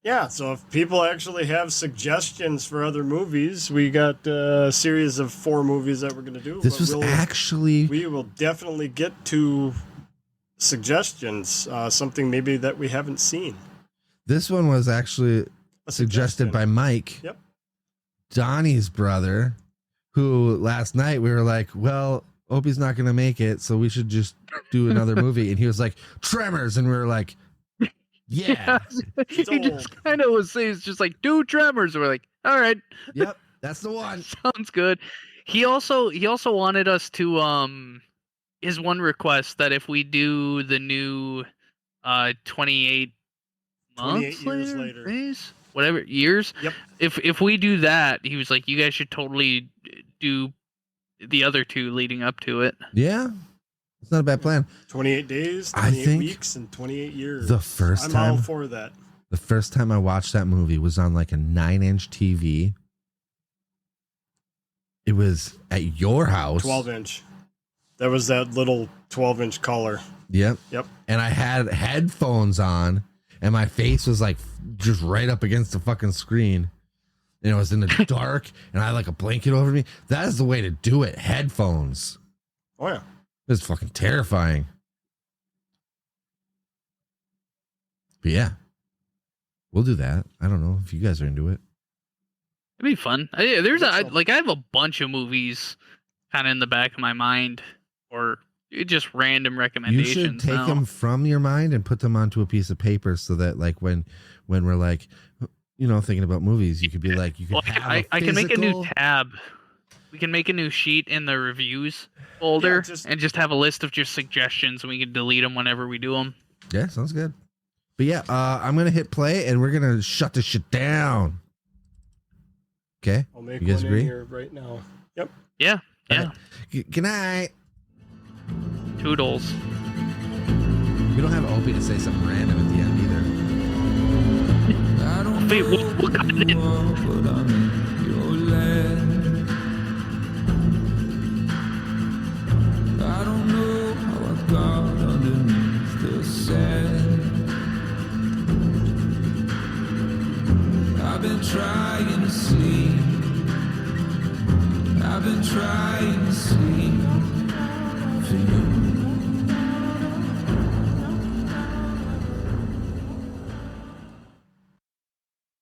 Yeah. So if people actually have suggestions for other movies, we got a series of 4 movies that we're going to do. This but was actually we will definitely get to suggestions. Something maybe that we haven't seen. this one was actually A suggested suggestion. by Mike, Yep. Donnie's brother, who last night we were like, well, Opie's not going to make it, so we should just do another movie. And he was like, Tremors. And we were like, yeah. It's He just kind of was saying, it's just like, do Tremors. And we're like, all right, Yep. That's the one. sounds good. He also wanted us to his one request that if we do the new 28 months 28 years later. days, whatever years. Yep. If we do that, he was like, you guys should totally do the other two leading up to it. Yeah, it's not a bad plan. 28 days, I 28 think weeks, and 28 years. the first I'm time- all for that. The first time I watched that movie was on like a 9-inch TV. It was at your house. 12-inch. That was that little 12-inch color. Yep. Yep. And I had headphones on, and my face was like just right up against the fucking screen. And it was in the dark, and I had like a blanket over me. That is the way to do it. Headphones. Oh, yeah. It's fucking terrifying. But yeah, we'll do that. I don't know if you guys are into it. It'd be fun. I have a bunch of movies kind of in the back of my mind, or just random You recommendations. should take now. them from your mind and put them onto a piece of paper so that like when we're like, you know, thinking about movies, you could be like, you could have I can make a new physical- tab. We can make a new sheet in the reviews folder Yeah, and just have a list of just suggestions, and we can delete them whenever we do them. Yeah, sounds good. But yeah, I'm gonna hit play and we're gonna shut this shit down. Okay. I'll make You guys one agree? in here right now. Yep. Yeah. Yeah. Good night. Toodles. We don't have Opie to say something random at the end either. I don't Wait, know what kind who you are, but I'm in your land. I don't know how I got underneath the sand. I've been trying to sleep. I've been trying to sleep.